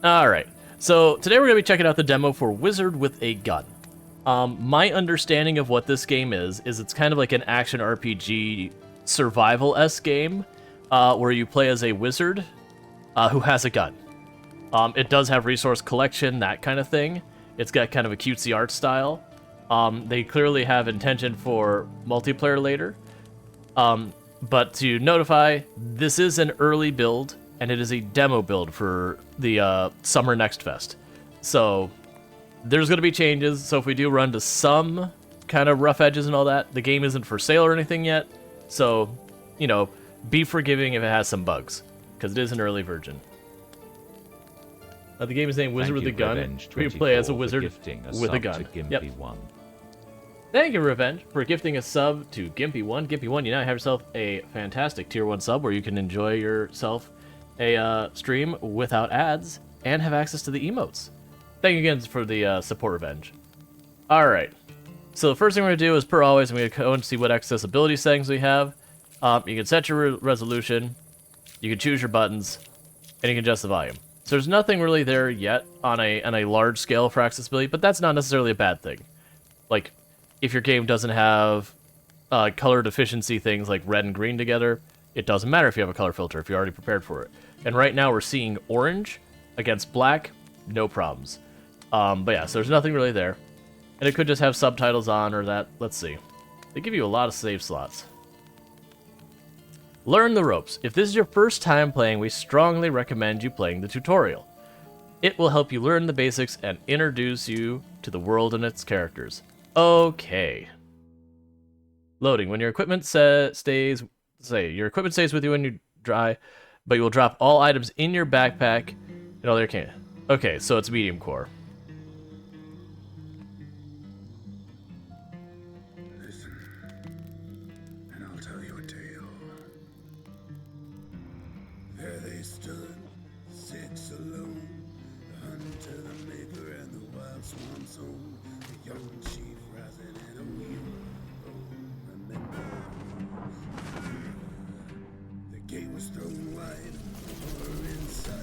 Alright, so today we're going to be checking out the demo for Wizard with a Gun. My understanding of what this game is it's kind of like an action RPG survival-esque game, where you play as a wizard who has a gun. It does have resource collection, that kind of thing. It's got kind of a cutesy art style. They clearly have intention for multiplayer later. But to notify, this is an early build, and it is a demo build for the Summer Next Fest. So there's going to be changes, so if we do run to some kind of rough edges and all that, the game isn't for sale or anything yet. So, you know, be forgiving if it has some bugs, because it is an early version. The game is named Wizard with a Gun. We play as a wizard with a gun. Yep. Thank you, Revenge, for gifting a sub to Gimpy1. Gimpy1, you now have yourself a fantastic Tier 1 sub where you can enjoy yourself a stream without ads and have access to the emotes. Thank you again for the support, Revenge. Alright, so the first thing we're going to do is, per always, I'm going to go and see what accessibility settings we have. You can set your resolution, you can choose your buttons, and you can adjust the volume. So there's nothing really there yet on a large scale for accessibility, but that's not necessarily a bad thing. Like, if your game doesn't have color deficiency things like red and green together, it doesn't matter if you have a color filter, if you're already prepared for it. And right now we're seeing orange against black, no problems. But yeah, so there's nothing really there. And it could just have subtitles on or that. Let's see. They give you a lot of save slots. Learn the ropes. If this is your first time playing, we strongly recommend you playing the tutorial. It will help you learn the basics and introduce you to the world and its characters. Okay. Loading. When your equipment stays with you when you dry, but you will drop all items in your backpack and all their can. Okay, so it's medium core. Listen, and I'll tell you a tale. There they stood, 6 alone, the hunter, the maker, and the wild swan song. The young chief rising in a wheel. Oh, remember. The gate was thrown wide, horror inside.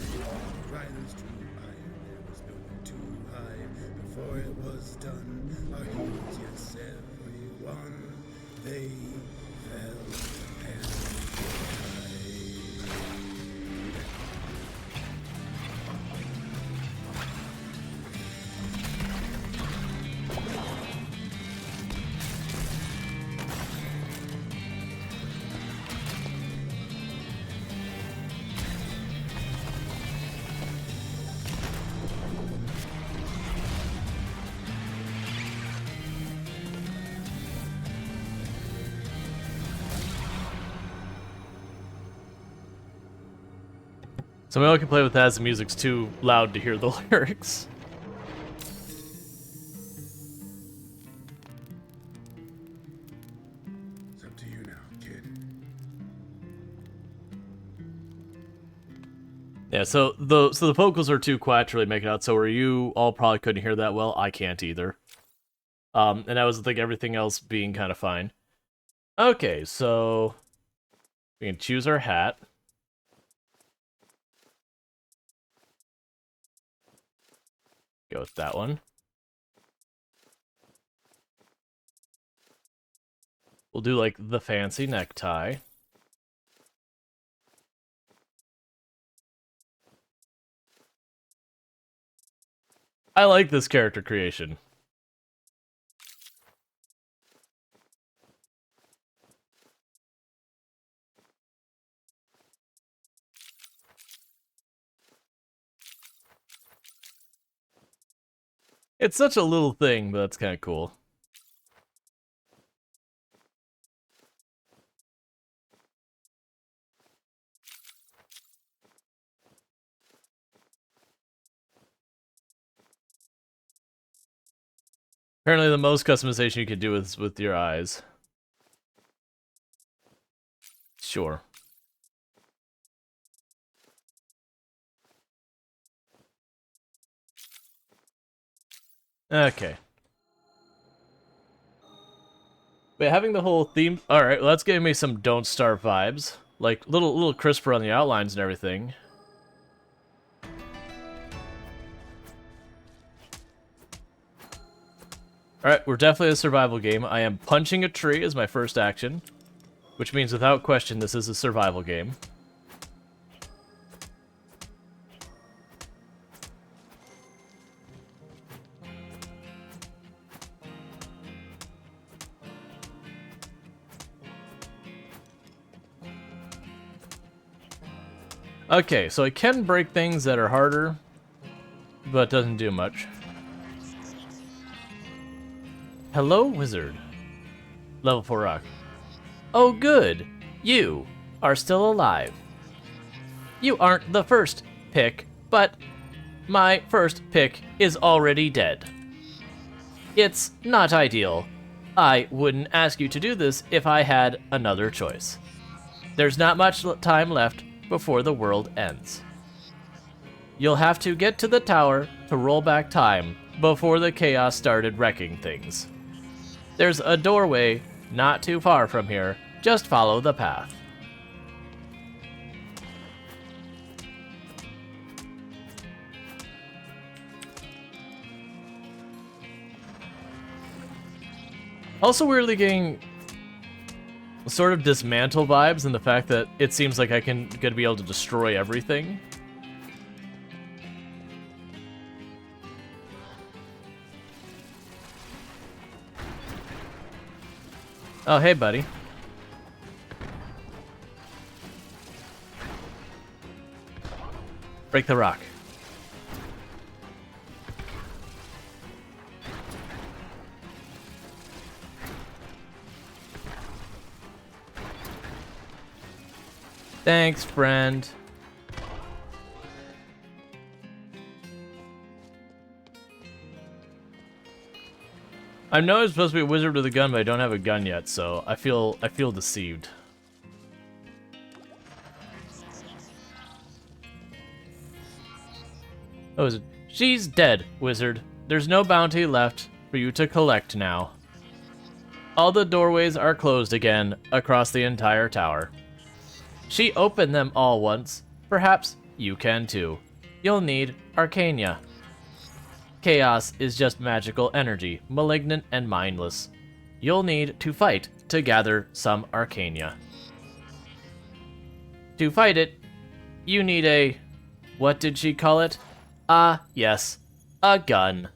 Riders drew iron, there was nowhere to hide. Before it was done, our heroes, yes, everyone, they fell and died. So we only can play with that as the music's too loud to hear the lyrics. It's up to you now, kid. Yeah, so the vocals are too quiet to really make it out, so where you all probably couldn't hear that well, I can't either. And that was like everything else being kind of fine. Okay, so we can choose our hat. Go with that one. We'll do like the fancy necktie. I like this character creation. It's such a little thing, but that's kind of cool. Apparently the most customization you can do is with your eyes. Sure. Okay. But having the whole theme... Alright, well, that's giving me some Don't Starve vibes. Like, little crisper on the outlines and everything. Alright, we're definitely a survival game. I am punching a tree as my first action, which means without question this is a survival game. Okay, so I can break things that are harder, but doesn't do much. Hello, wizard. Level 4 rock. Oh, good. You are still alive. You aren't the first pick, but my first pick is already dead. It's not ideal. I wouldn't ask you to do this if I had another choice. There's not much time left before the world ends. You'll have to get to the tower to roll back time before the chaos started wrecking things. There's a doorway not too far from here. Just follow the path. Also weirdly getting sort of dismantle vibes in the fact that it seems like I can gonna be able to destroy everything. Oh, hey, buddy. Break the rock. Thanks, friend. I know I'm supposed to be a wizard with a gun, but I don't have a gun yet, so I feel deceived. Oh, is it? She's dead, wizard. There's no bounty left for you to collect now. All the doorways are closed again across the entire tower. She opened them all once. Perhaps you can too. You'll need Arcania. Chaos is just magical energy, malignant and mindless. You'll need to fight to gather some Arcania. To fight it, you need a... what did she call it? Ah, yes, a gun.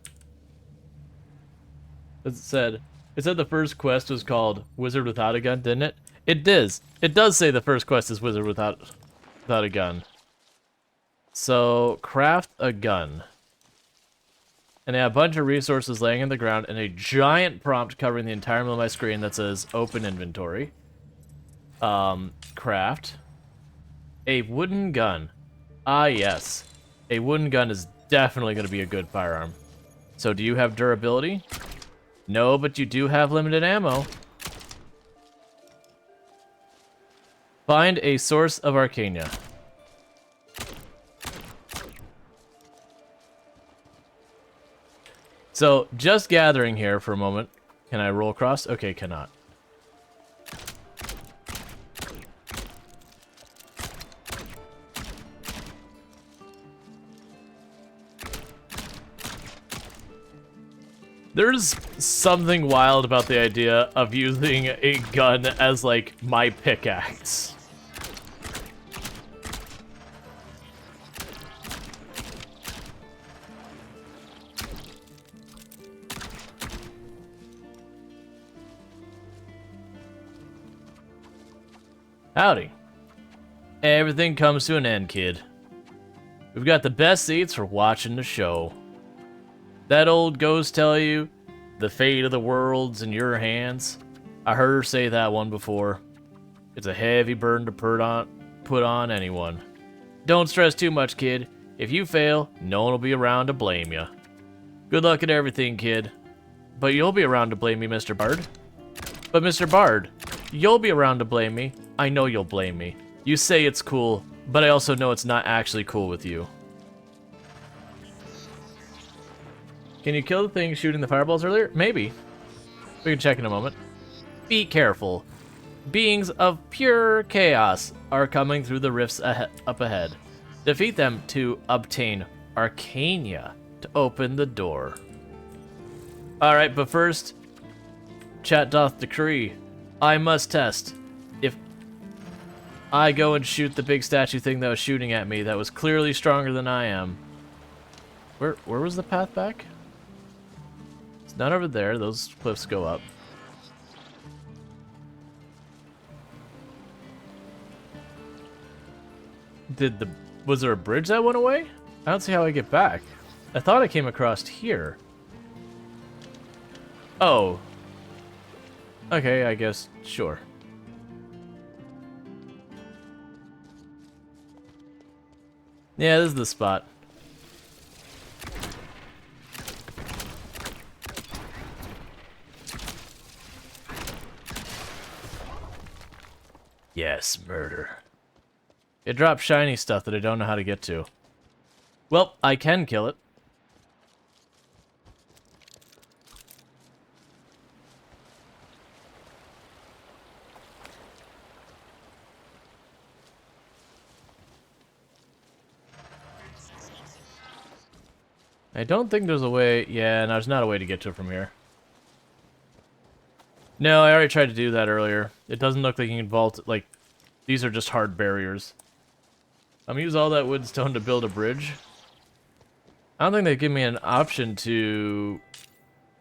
It said the first quest was called Wizard Without a Gun, didn't it? It does. It does say the first quest is Wizard Without a Gun. So, craft a gun. And I have a bunch of resources laying in the ground and a giant prompt covering the entire middle of my screen that says open inventory. Craft a wooden gun. Ah, yes. A wooden gun is definitely going to be a good firearm. So do you have durability? No, but you do have limited ammo. Find a source of Arcania. So, just gathering here for a moment. Can I roll across? Okay, cannot. There's something wild about the idea of using a gun as, like, my pickaxe. Howdy. Everything comes to an end, kid. We've got the best seats for watching the show. That old ghost tell you, the fate of the world's in your hands? I heard her say that one before. It's a heavy burden to put on anyone. Don't stress too much, kid. If you fail, no one will be around to blame you. Good luck at everything, kid. But you'll be around to blame me, Mr. Bard. But Mr. Bard, you'll be around to blame me. I know you'll blame me. You say it's cool, but I also know it's not actually cool with you. Can you kill the thing shooting the fireballs earlier? Maybe. We can check in a moment. Be careful. Beings of pure chaos are coming through the rifts up ahead. Defeat them to obtain Arcania to open the door. Alright, but first, chat doth decree. I must test. If I go and shoot the big statue thing that was shooting at me, that was clearly stronger than I am. Where was the path back? It's not over there. Those cliffs go up. Was there a bridge that went away? I don't see how I get back. I thought I came across here. Oh. Okay, I guess, sure. Yeah, this is the spot. Yes, murder. It drops shiny stuff that I don't know how to get to. Well, I can kill it. I don't think there's a way... Yeah, no, there's not a way to get to it from here. No, I already tried to do that earlier. It doesn't look like you can vault... Like, these are just hard barriers. I'm gonna use all that wood and stone to build a bridge. I don't think they give me an option to...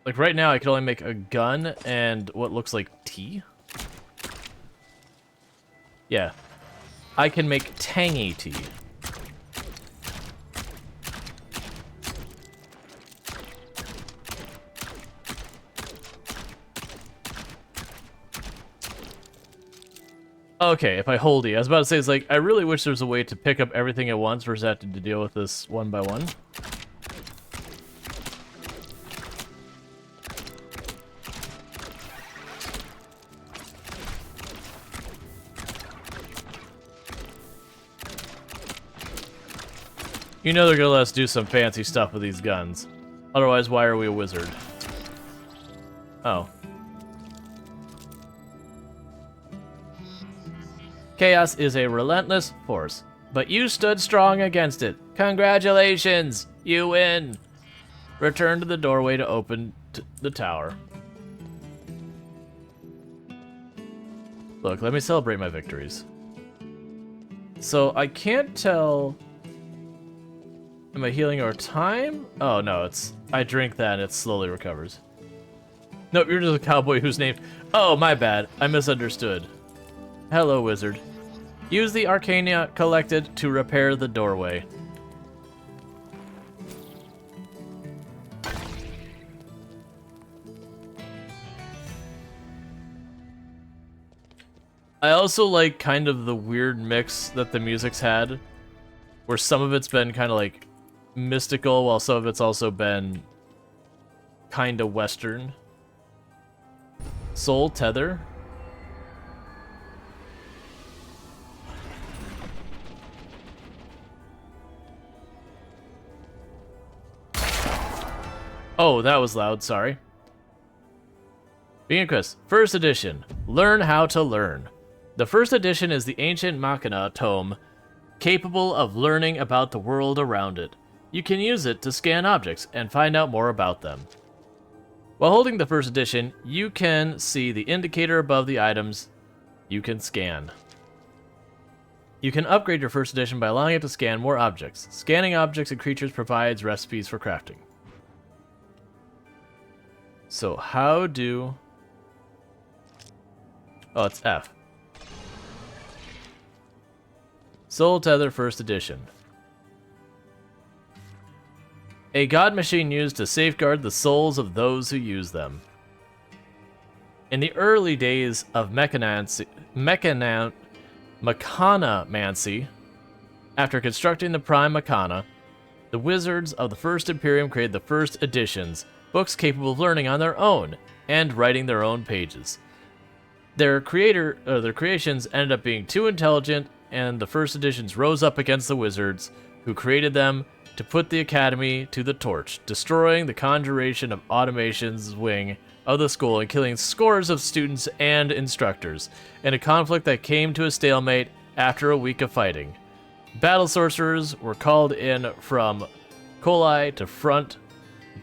Like, right now I could only make a gun and what looks like tea. Yeah. I can make tangy tea. Okay, if I hold E. I was about to say, it's like, I really wish there was a way to pick up everything at once versus have to deal with this one by one. You know they're gonna let us do some fancy stuff with these guns. Otherwise, why are we a wizard? Oh. Chaos is a relentless force, but you stood strong against it. Congratulations! You win! Return to the doorway to open the tower. Look, let me celebrate my victories. So, I can't tell... Am I healing over time? Oh, no, it's... I drink that and it slowly recovers. Nope, you're just a cowboy whose name... Oh, my bad. I misunderstood. Hello, wizard. Use the arcana collected to repair the doorway. I also like kind of the weird mix that the music's had, where some of it's been kind of like mystical, while some of it's also been kind of Western. Soul Tether. Oh, that was loud, sorry. Being Chris, first edition. Learn how to learn. The first edition is the Ancient Machina tome, capable of learning about the world around it. You can use it to scan objects and find out more about them. While holding the first edition, you can see the indicator above the items you can scan. You can upgrade your first edition by allowing it to scan more objects. Scanning objects and creatures provides recipes for crafting. So how do... Oh, it's F. Soul Tether First Edition. A god machine used to safeguard the souls of those who use them. In the early days of mechanomancy, after constructing the Prime Mechana, the wizards of the First Imperium created the first editions, books capable of learning on their own and writing their own pages. Their creations ended up being too intelligent, and the first editions rose up against the wizards who created them to put the academy to the torch, destroying the conjuration of automation's wing of the school and killing scores of students and instructors in a conflict that came to a stalemate after a week of fighting. Battle sorcerers were called in from Colai to front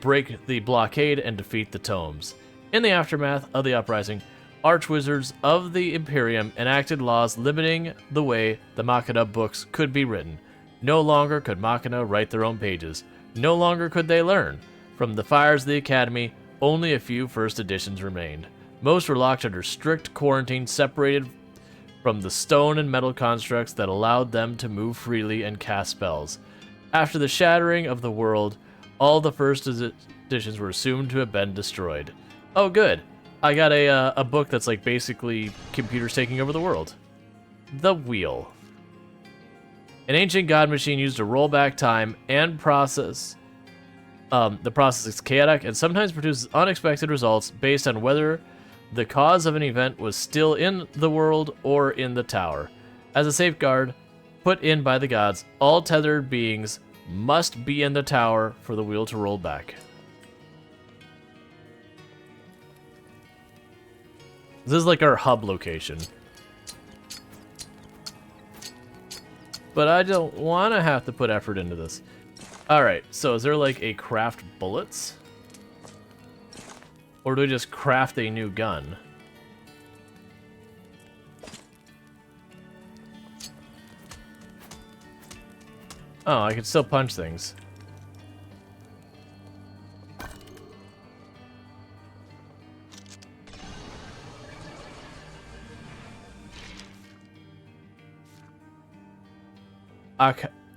break the blockade and defeat the tomes. In the aftermath of the uprising, archwizards of the Imperium enacted laws limiting the way the Machina books could be written. No longer could Machina write their own pages. No longer could they learn. From the fires of the Academy, only a few first editions remained. Most were locked under strict quarantine, separated from the stone and metal constructs that allowed them to move freely and cast spells. After the shattering of the world, all the first editions were assumed to have been destroyed. Oh, good. I got a book that's like basically computers taking over the world. The Wheel. An ancient god machine used to roll back time and process. The process is chaotic and sometimes produces unexpected results based on whether the cause of an event was still in the world or in the tower. As a safeguard put in by the gods, all tethered beings must be in the tower for the wheel to roll back. This is like our hub location. But I don't want to have to put effort into this. Alright, so is there like a craft bullets? Or do we just craft a new gun? Oh, I can still punch things.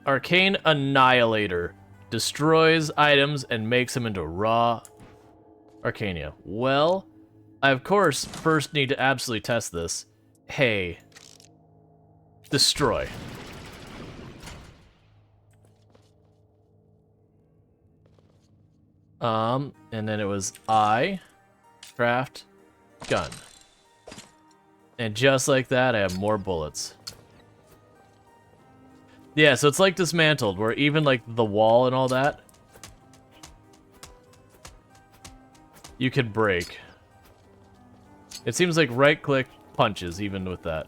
Arcane Annihilator. Destroys items and makes them into raw Arcania. Well, I of course first need to absolutely test this. Hey. Destroy. And then it was craft gun. And just like that, I have more bullets. Yeah, so it's like dismantled, where even like the wall and all that, you can break. It seems like right-click punches, even with that.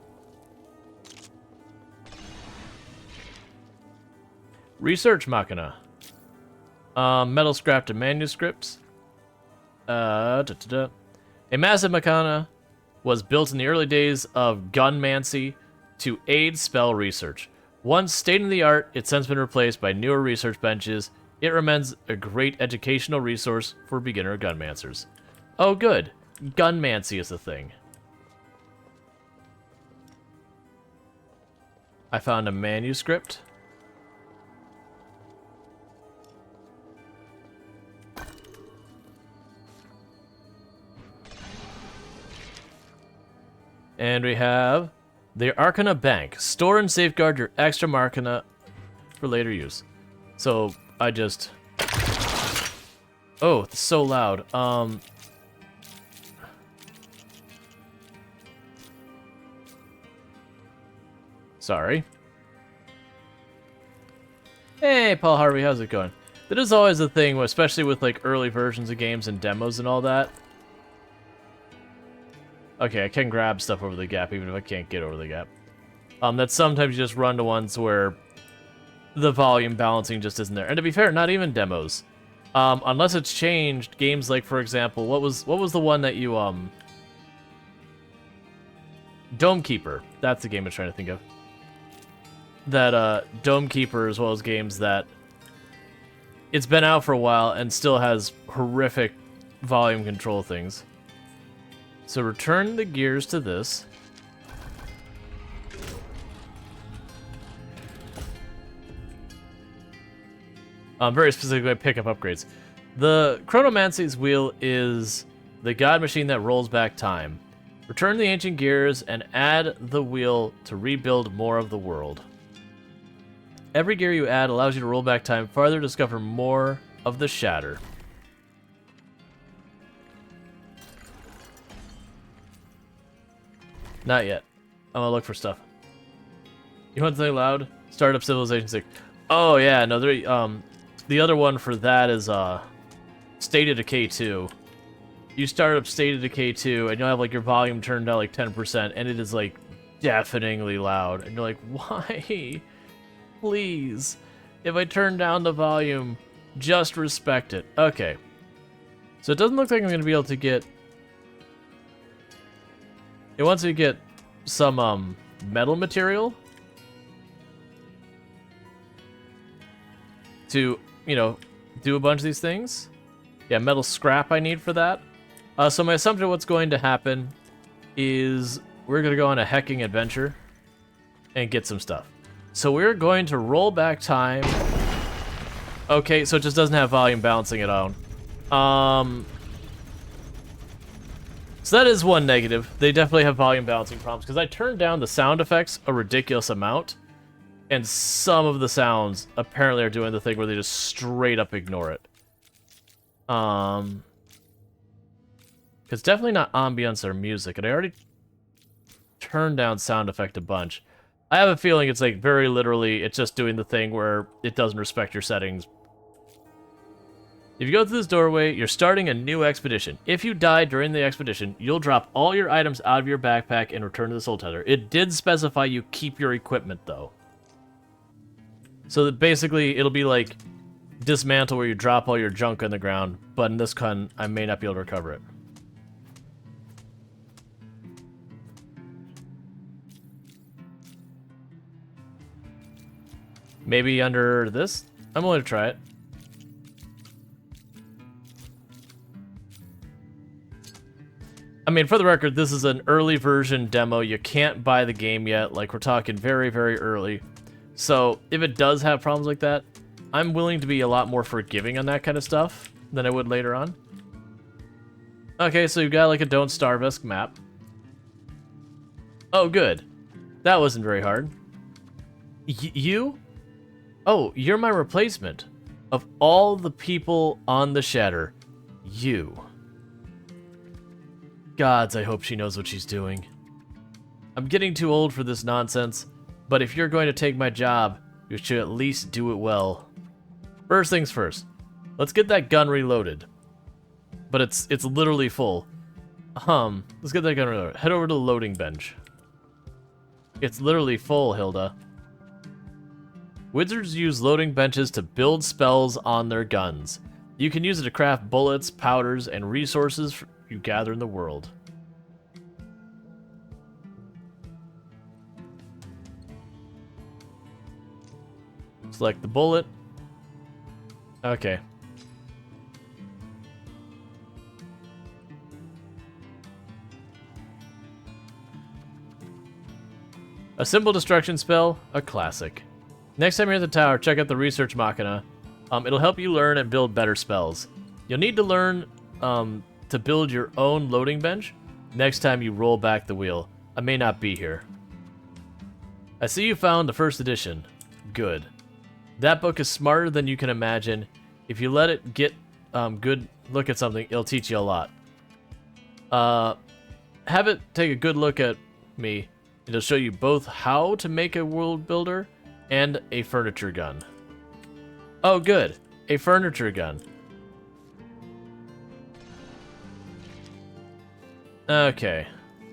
Research Machina. Metal scrap and manuscripts. A massive machina was built in the early days of gunmancy to aid spell research. Once state-of-the-art, it's since been replaced by newer research benches. It remains a great educational resource for beginner gunmancers. Oh, good. Gunmancy is the thing. I found a manuscript. And we have the Arcana Bank. Store and safeguard your extra Arcana for later use. So, I just... Oh, it's so loud. Sorry. Hey, Paul Harvey, how's it going? That is always the thing, especially with like early versions of games and demos and all that. Okay, I can grab stuff over the gap, even if I can't get over the gap. That sometimes you just run to ones where the volume balancing just isn't there. And to be fair, not even demos. Unless it's changed, games like, for example, what was the one that you, Dome Keeper. That's the game I'm trying to think of. That, Dome Keeper, as well as games that it's been out for a while and still has horrific volume control things. So return the gears to this. Very specifically, pick up upgrades. The Chronomancy's wheel is the god machine that rolls back time. Return the ancient gears and add the wheel to rebuild more of the world. Every gear you add allows you to roll back time farther, discover more of the shatter. Not yet. I'm gonna look for stuff. You want something loud? Startup Civilization 6. Oh yeah, no, the other one for that is State of Decay 2. You start up State of Decay 2 and you'll have like your volume turned down like 10% and it is like deafeningly loud. And you're like, why? Please. If I turn down the volume, just respect it. Okay. So it doesn't look like I'm going to be able to get... It wants me to get some metal material to, you know, do a bunch of these things. Yeah, metal scrap I need for that. So my assumption of what's going to happen is we're going to go on a hecking adventure and get some stuff. So we're going to roll back time. Okay, so it just doesn't have volume balancing at all. So that is one negative. They definitely have volume balancing problems because I turned down the sound effects a ridiculous amount, and some of the sounds apparently are doing the thing where they just straight up ignore it. It's definitely not ambience or music, and I already turned down sound effect a bunch. I have a feeling it's like very literally, it's just doing the thing where it doesn't respect your settings. If you go through this doorway, you're starting a new expedition. If you die during the expedition, you'll drop all your items out of your backpack and return to the Soul Tether. It did specify you keep your equipment, though. So that basically, it'll be like dismantle where you drop all your junk on the ground, but in this con, I may not be able to recover it. Maybe under this? I'm willing to try it. I mean, for the record, this is an early version demo. You can't buy the game yet. Like, we're talking very, very early. So, if it does have problems like that, I'm willing to be a lot more forgiving on that kind of stuff than I would later on. Okay, so you've got like a Don't Starve-esque map. Oh, good. That wasn't very hard. You? Oh, you're my replacement. Of all the people on the Shatter, you. Gods, I hope she knows what she's doing. I'm getting too old for this nonsense, but if you're going to take my job, you should at least do it well. First things first, let's get that gun reloaded. But it's literally full. Let's get that gun reloaded. Head over to the loading bench. It's literally full, Hilda. Wizards use loading benches to build spells on their guns. You can use it to craft bullets, powders, and resources you gather in the world. Select the bullet. Okay. A simple destruction spell, a classic. Next time you're at the tower, check out the Research Machina. It'll help you learn and build better spells. You'll need to learn to build your own loading bench next time you roll back the wheel. I may not be here. I see you found the first edition. Good. That book is smarter than you can imagine. If you let it get good look at something, it'll teach you a lot. Have it take a good look at me. It'll show you both how to make a world builder and a furniture gun. Oh, good. A furniture gun. Okay.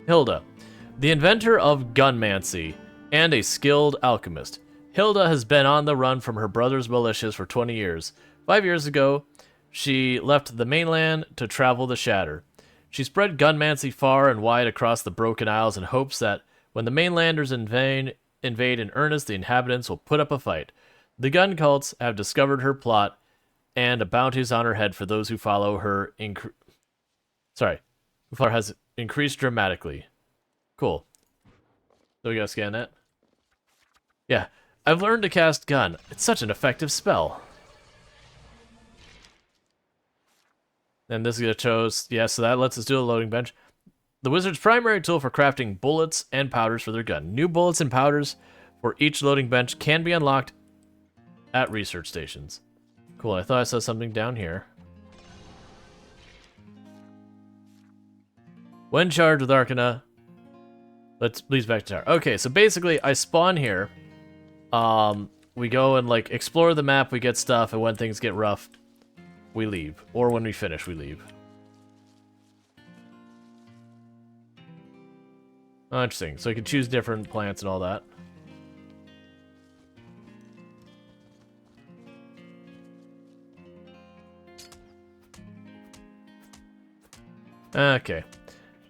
Hilda, the inventor of gunmancy and a skilled alchemist. Hilda has been on the run from her brother's militias for 20 years. 5 years ago, she left the mainland to travel the Shatter. She spread gunmancy far and wide across the Broken Isles in hopes that when the mainlanders invade in earnest, the inhabitants will put up a fight. The gun cults have discovered her plot, and a bounty is on her head for those who follow her. Has increased dramatically. Cool. So we gotta scan that. Yeah, I've learned to cast gun. It's such an effective spell. And this is gonna choose. Yeah, so that lets us do a loading bench. The wizard's primary tool for crafting bullets and powders for their gun. New bullets and powders for each loading bench can be unlocked at research stations. Cool, I thought I saw something down here. When charged with Arcana, leads back to tower. Okay, so basically I spawn here. We go and like explore the map, we get stuff, and when things get rough, we leave. Or when we finish, we leave. Oh, interesting. So you can choose different plants and all that. Okay.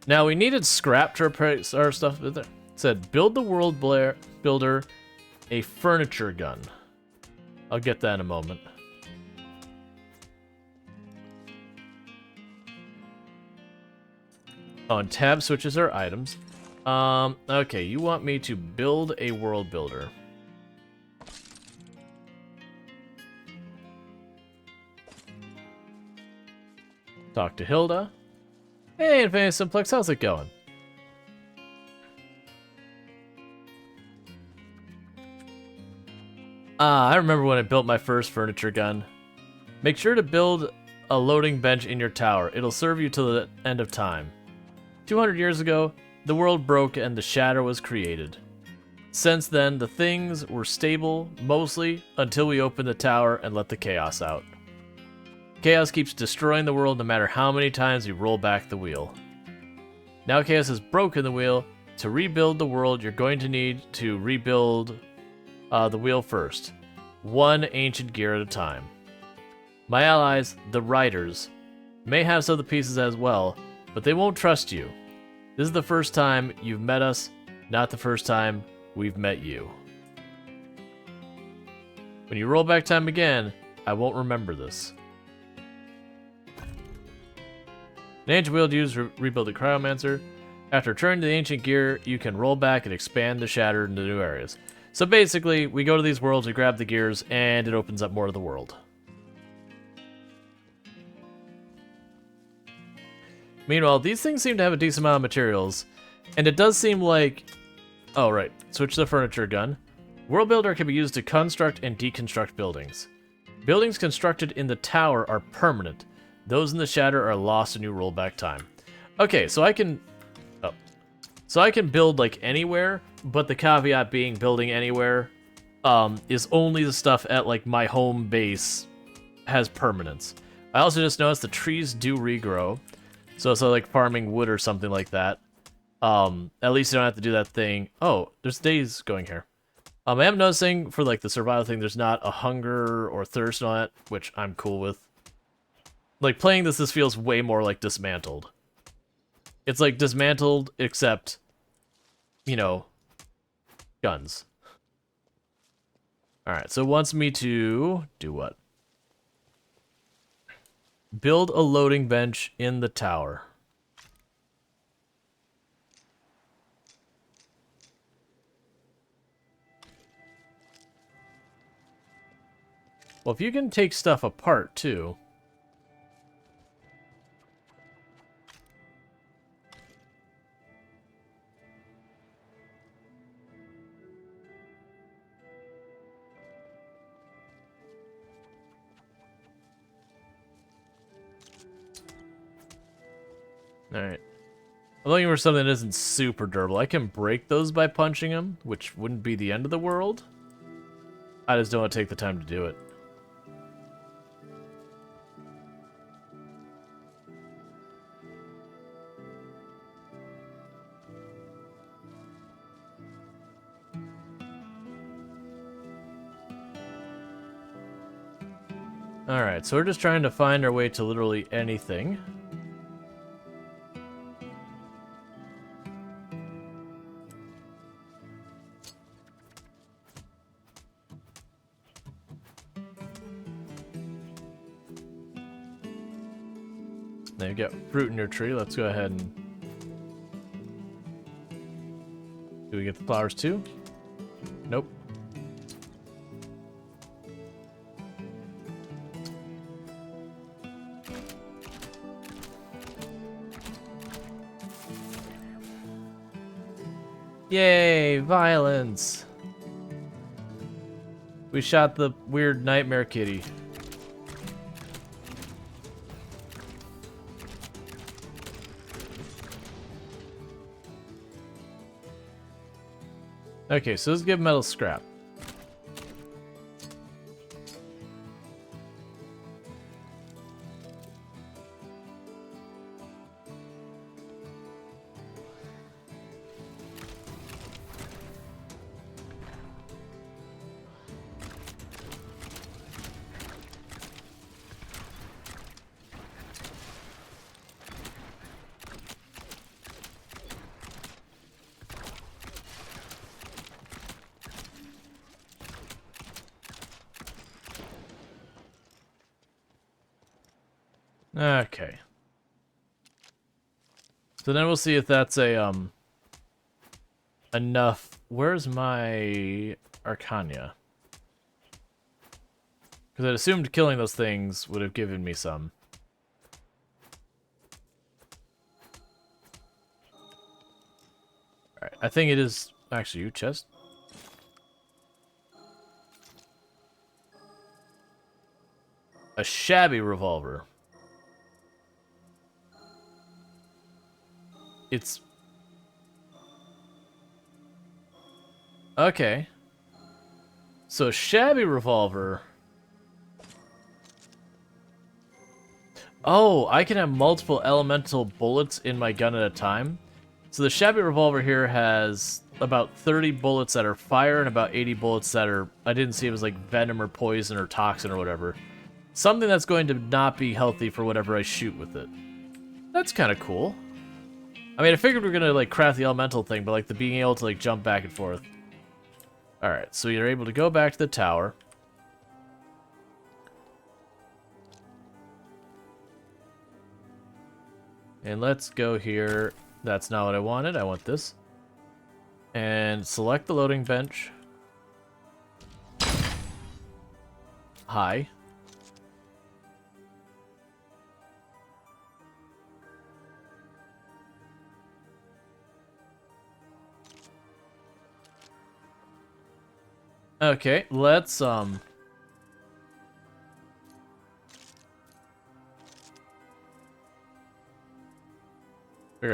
Now we needed scrap to replace our stuff. It said, build the world builder a furniture gun. I'll get that in a moment. Oh, and tab switches our items. Okay, you want me to build a world builder. Talk to Hilda. Hey, Infinity Simplex, how's it going? I remember when I built my first furniture gun. Make sure to build a loading bench in your tower. It'll serve you till the end of time. 200 years ago, the world broke and the Shatter was created. Since then, the things were stable, mostly, until we opened the tower and let the chaos out. Chaos keeps destroying the world no matter how many times we roll back the wheel. Now Chaos has broken the wheel. To rebuild the world, you're going to need to rebuild the wheel first. One ancient gear at a time. My allies, the Riders, may have some of the pieces as well, but they won't trust you. This is the first time you've met us, not the first time we've met you. When you roll back time again, I won't remember this. An ancient wheel used to rebuild the Cryomancer. After returning to the ancient gear, you can roll back and expand the Shatter into new areas. So basically, we go to these worlds, we grab the gears, and it opens up more of the world. Meanwhile, these things seem to have a decent amount of materials, and it does seem like... Oh, right. Switch to the furniture gun. World Builder can be used to construct and deconstruct buildings. Buildings constructed in the tower are permanent. Those in the Shatter are lost when you roll back time. Okay, so I can... Oh. So I can build, like, anywhere, but the caveat being building anywhere is only the stuff at, like, my home base has permanence. I also just noticed the trees do regrow. So it's like farming wood or something like that. At least you don't have to do that thing. Oh, there's days going here. I am noticing for like the survival thing, there's not a hunger or thirst on it, which I'm cool with. Like playing this feels way more like Dismantled. It's like Dismantled, except, you know, guns. Alright, so it wants me to do what? Build a loading bench in the tower. Well, if you can take stuff apart, too. Alright. I'm looking for something that isn't super durable. I can break those by punching them, which wouldn't be the end of the world. I just don't want to take the time to do it. Alright, so we're just trying to find our way to literally anything. Now you've got fruit in your tree. Let's go ahead and... Do we get the flowers too? Nope. Yay, violence! We shot the weird nightmare kitty. Okay, so let's give metal scrap. Okay. So then we'll see if that's a, enough. Where's my Arcana? Because I'd assumed killing those things would have given me some. Alright, I think it is... Actually, you chest. A shabby revolver. It's... Okay. So, shabby revolver... Oh, I can have multiple elemental bullets in my gun at a time. So the shabby revolver here has about 30 bullets that are fire and about 80 bullets that are... I didn't see it was like venom or poison or toxin or whatever. Something that's going to not be healthy for whatever I shoot with it. That's kind of cool. I mean, I figured we were going to like craft the elemental thing, but like the being able to like jump back and forth. Alright, so you're able to go back to the tower. And let's go here. That's not what I wanted. I want this. And select the loading bench. Hi. Okay, let's figure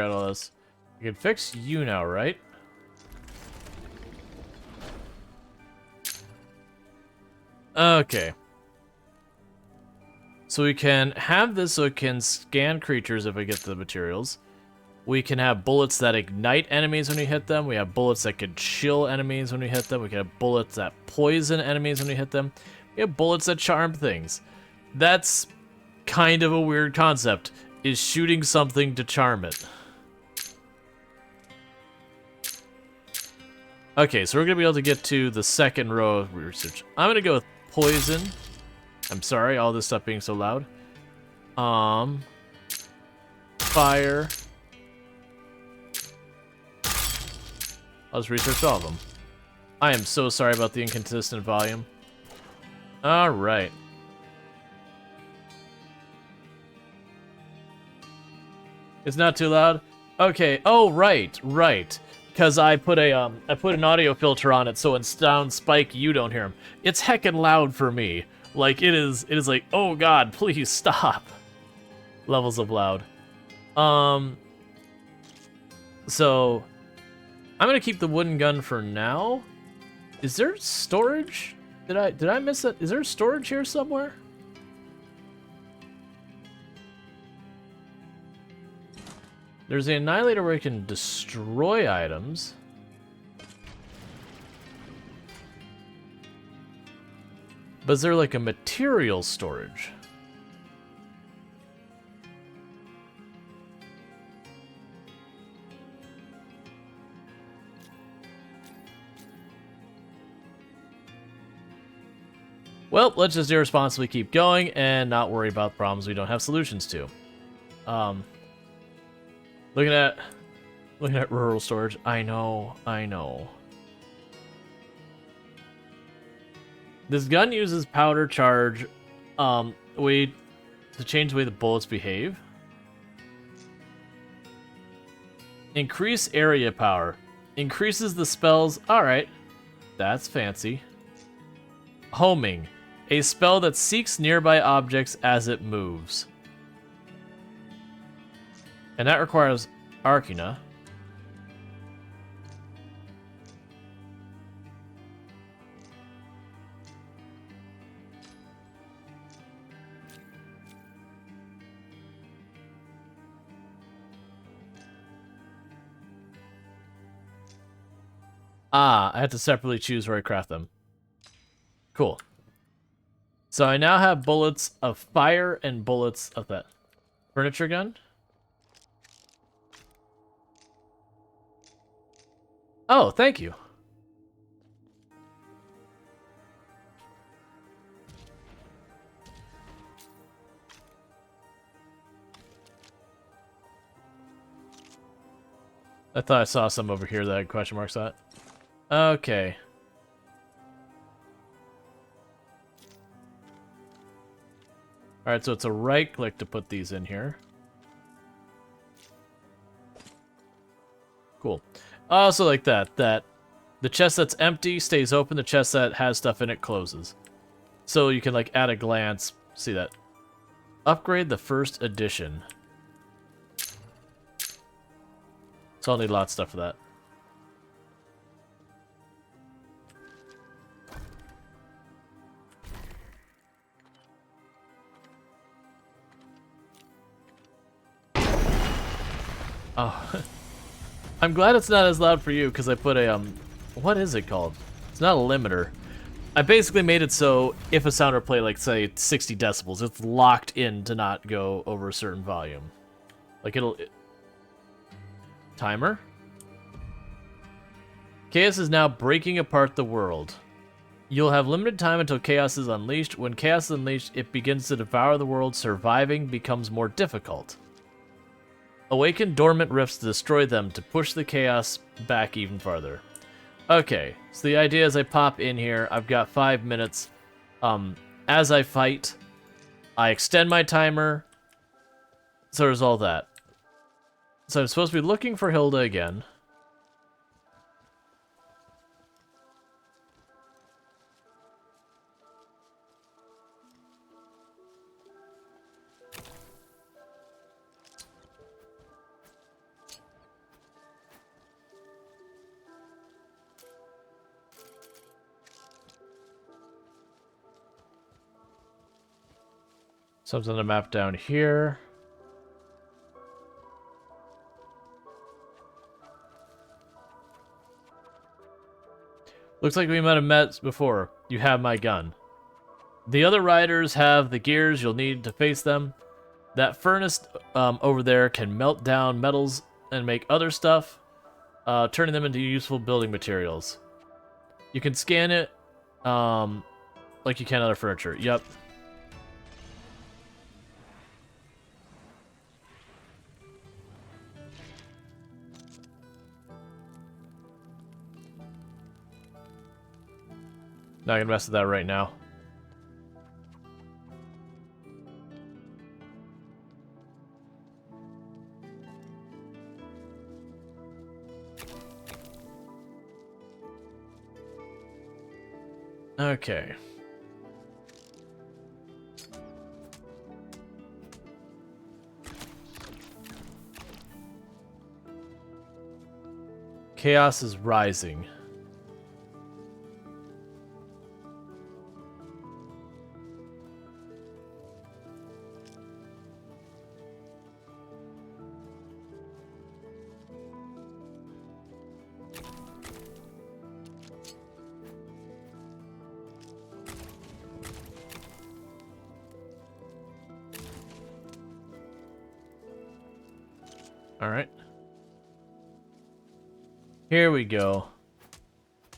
out all this. I can fix you now, right? Okay. So we can have this so it can scan creatures if we get the materials. We can have bullets that ignite enemies when we hit them. We have bullets that can chill enemies when we hit them. We can have bullets that poison enemies when we hit them. We have bullets that charm things. That's kind of a weird concept, is shooting something to charm it. Okay, so we're going to be able to get to the second row of research. I'm going to go with poison. I'm sorry, all this stuff being so loud. Fire. I'll just research all of them. I am so sorry about the inconsistent volume. Alright. It's not too loud? Okay, oh, right. Because I put an audio filter on it so when sound spike you don't hear them. It's heckin' loud for me. Like, it is like, oh god, please stop. Levels of loud. So... I'm gonna keep the wooden gun for now. Is there storage? Did I miss it? Is there storage here somewhere? There's the annihilator where you can destroy items. But is there like a material storage? Well, let's just irresponsibly keep going and not worry about problems we don't have solutions to. Looking at rural storage. I know. This gun uses powder charge, way to change the way the bullets behave. Increase area power. Increases the spells. Alright. That's fancy. Homing. A spell that seeks nearby objects as it moves. And that requires Arcana. Ah, I have to separately choose where I craft them. Cool. So I now have bullets of fire and bullets of that furniture gun. Oh, thank you. I thought I saw some over here that had question marks on it. Okay. Alright, so it's a right click to put these in here. Cool. Also like that the chest that's empty stays open, the chest that has stuff in it closes. So you can, like, at a glance, see that. Upgrade the first edition. So I'll need lots of stuff for that. Oh. I'm glad it's not as loud for you, because I put a, what is it called? It's not a limiter. I basically made it so if a sound were play, like, say, 60 decibels, it's locked in to not go over a certain volume. Like, Timer? Chaos is now breaking apart the world. You'll have limited time until chaos is unleashed. When chaos is unleashed, it begins to devour the world. Surviving becomes more difficult. Awaken dormant rifts to destroy them to push the chaos back even farther. Okay, so the idea is I pop in here. I've got 5 minutes. As I fight, I extend my timer. So there's all that. So I'm supposed to be looking for Hilda again. Something to map down here. Looks like we might have met before. You have my gun. The other riders have the gears you'll need to face them. That furnace over there can melt down metals and make other stuff, turning them into useful building materials. You can scan it like you can other furniture. Yep. Not gonna mess with that right now. Okay. Chaos is rising. Alright. Here we go.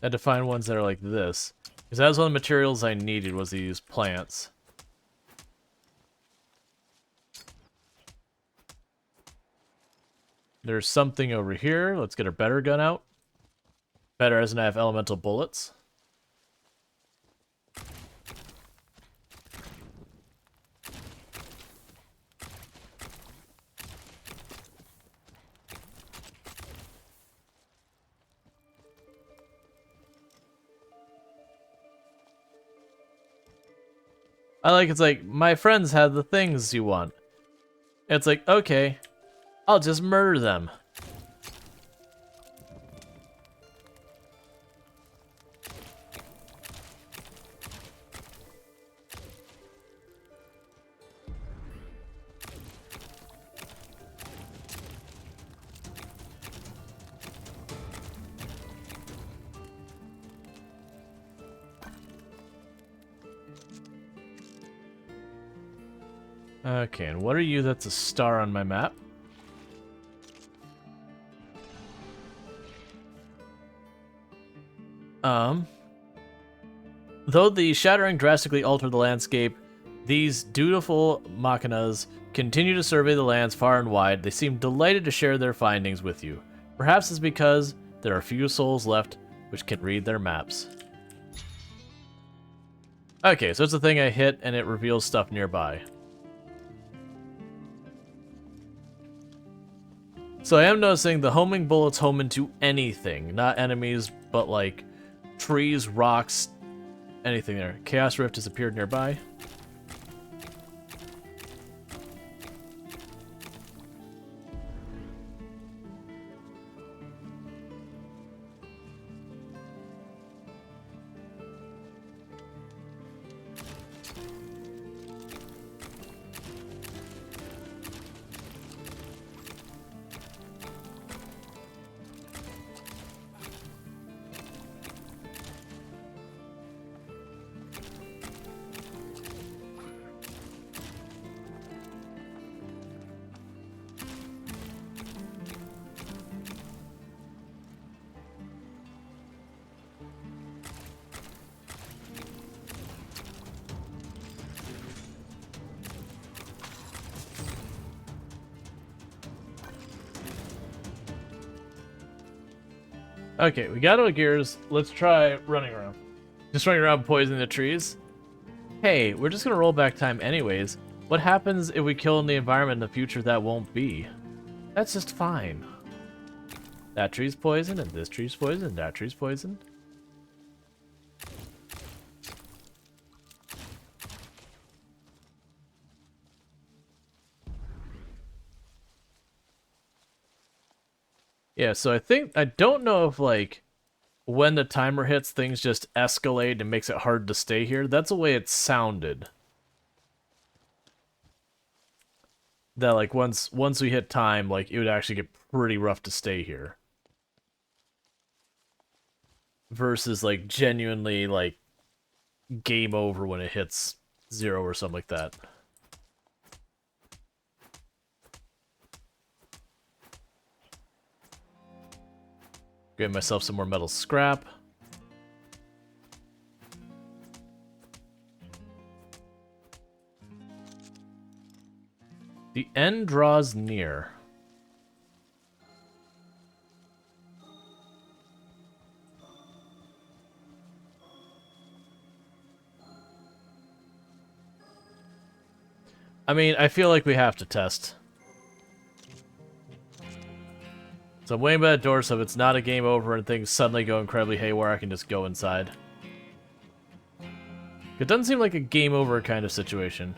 I had to find ones that are like this. Because that was one of the materials I needed, was these plants. There's something over here. Let's get a better gun out. Better as in I have elemental bullets. I like, it's like, my friends have the things you want. It's like, okay, I'll just murder them. Okay, and what are you that's a star on my map? Though the shattering drastically altered the landscape, these dutiful machinas continue to survey the lands far and wide. They seem delighted to share their findings with you. Perhaps it's because there are few souls left which can read their maps. Okay, so it's a thing I hit and it reveals stuff nearby. So I am noticing the homing bullets home into anything, not enemies, but like trees, rocks, anything there. Chaos Rift has appeared nearby. Okay, we got our gears. Let's try running around. Just running around poisoning the trees. Hey, we're just gonna roll back time anyways. What happens if we kill in the environment in the future that won't be? That's just fine. That tree's poisoned, and this tree's poisoned, and that tree's poisoned. Yeah, so I don't know if, like, when the timer hits, things just escalate and makes it hard to stay here. That's the way it sounded. That, like, once we hit time, like, it would actually get pretty rough to stay here. Versus, like, genuinely, like, game over when it hits 0 or something like that. Get myself some more metal scrap. The end draws near. I mean, I feel like we have to test. So I'm waiting by the door, so if it's not a game over and things suddenly go incredibly haywire, I can just go inside. It doesn't seem like a game over kind of situation.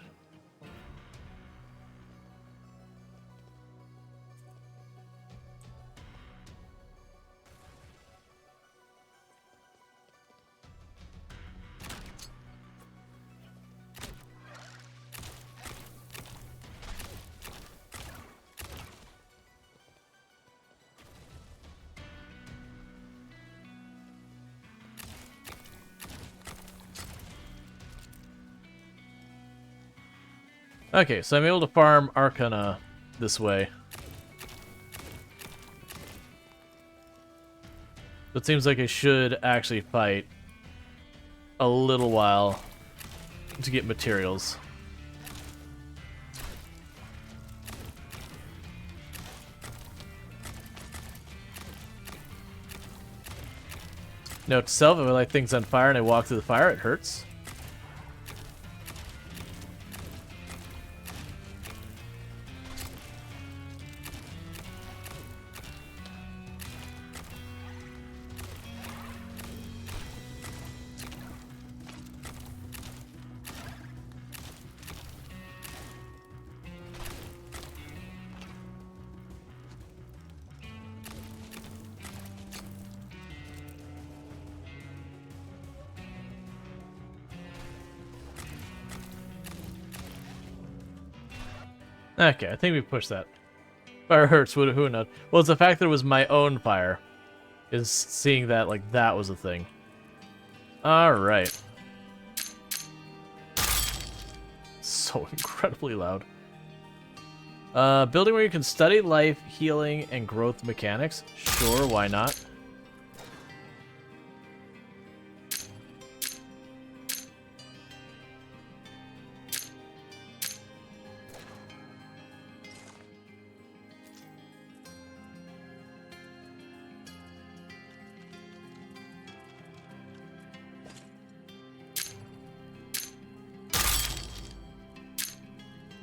Okay, so I'm able to farm Arcana this way. So it seems like I should actually fight a little while to get materials. Note to self, if I light things on fire and I walk through the fire, it hurts. Okay, I think we pushed that. Fire hurts, who knows? Well, it's the fact that it was my own fire. Is seeing that, like, that was a thing. Alright. So incredibly loud. Building where you can study life, healing, and growth mechanics. Sure, why not?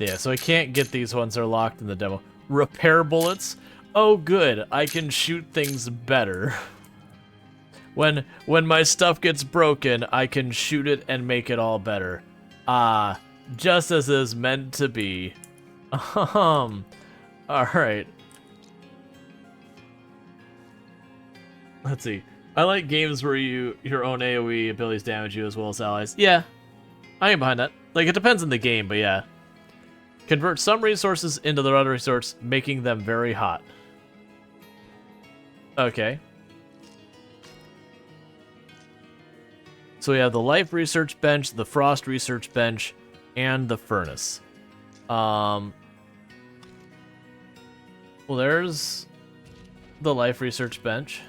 Yeah, so I can't get these ones. They're locked in the demo. Repair bullets. Oh, good. I can shoot things better. When my stuff gets broken, I can shoot it and make it all better. Just as is meant to be. Alright. Let's see. I like games where your own AoE abilities damage you as well as allies. Yeah. I am behind that. Like, it depends on the game, but yeah. Convert some resources into the other resource, making them very hot. Okay. So we have the life research bench, the frost research bench, and the furnace. Well, there's the life research bench.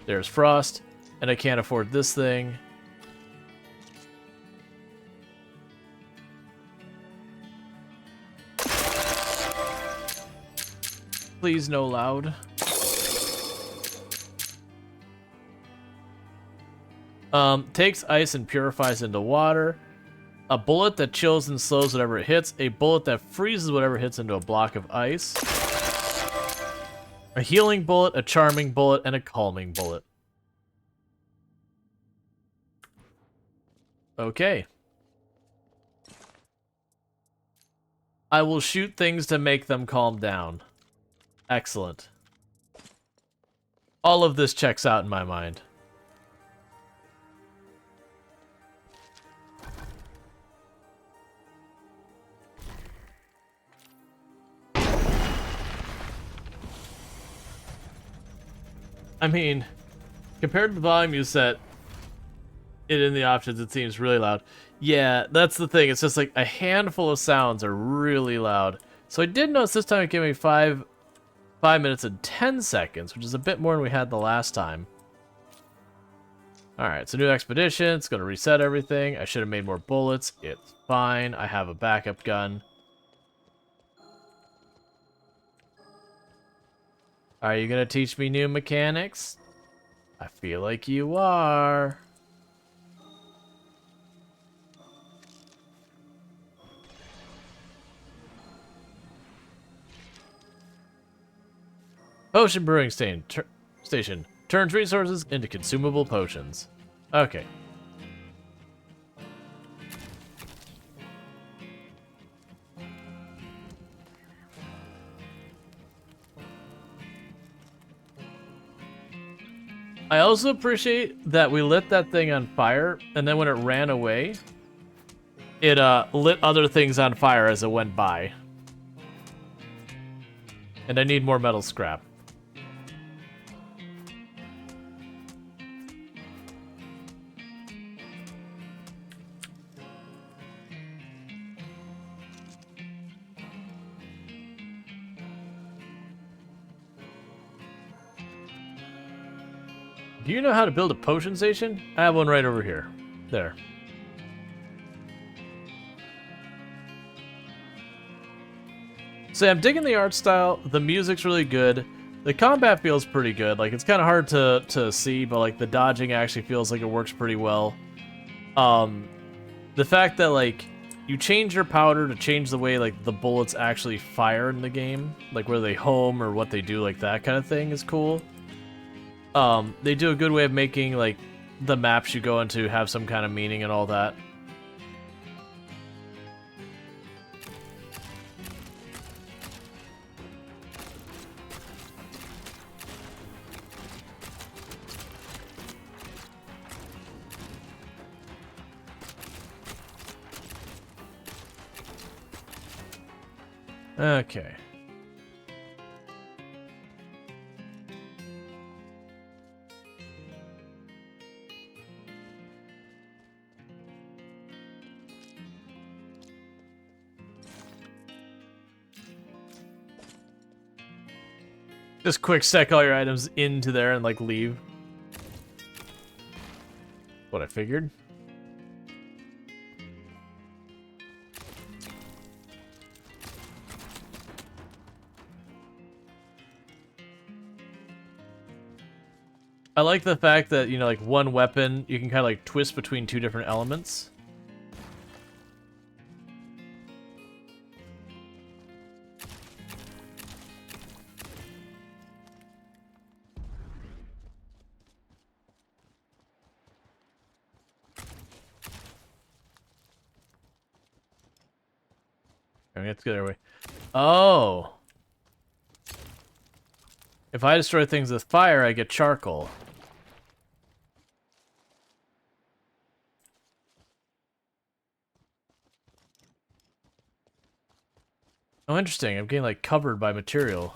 There's frost, and I can't afford this thing. Please, no loud. Takes ice and purifies into water. A bullet that chills and slows whatever it hits. A bullet that freezes whatever hits into a block of ice. A healing bullet, a charming bullet, and a calming bullet. Okay. I will shoot things to make them calm down. Excellent. All of this checks out in my mind. I mean, compared to the volume you set it in the options, it seems really loud. Yeah, that's the thing. It's just like a handful of sounds are really loud. So I did notice this time it gave me 5 minutes and 10 seconds, which is a bit more than we had the last time. Alright, so new expedition. It's going to reset everything. I should have made more bullets. It's fine. I have a backup gun. Are you going to teach me new mechanics? I feel like you are. Potion brewing station. Turns resources into consumable potions. Okay. I also appreciate that we lit that thing on fire, and then when it ran away, it lit other things on fire as it went by. And I need more metal scrap. Do you know how to build a potion station? I have one right over here. There. So yeah, I'm digging the art style. The music's really good. The combat feels pretty good. Like, it's kind of hard to see, but like the dodging actually feels like it works pretty well. The fact that like you change your powder to change the way like the bullets actually fire in the game, like where they home or what they do, like that kind of thing is cool. They do a good way of making, like, the maps you go into have some kind of meaning and all that. Okay. Just quick stack all your items into there and like leave. What I figured. I like the fact that, you know, like one weapon, you can kind of like twist between two different elements. Okay, let's get our way. Oh! If I destroy things with fire, I get charcoal. Oh, interesting. I'm getting, like, covered by material.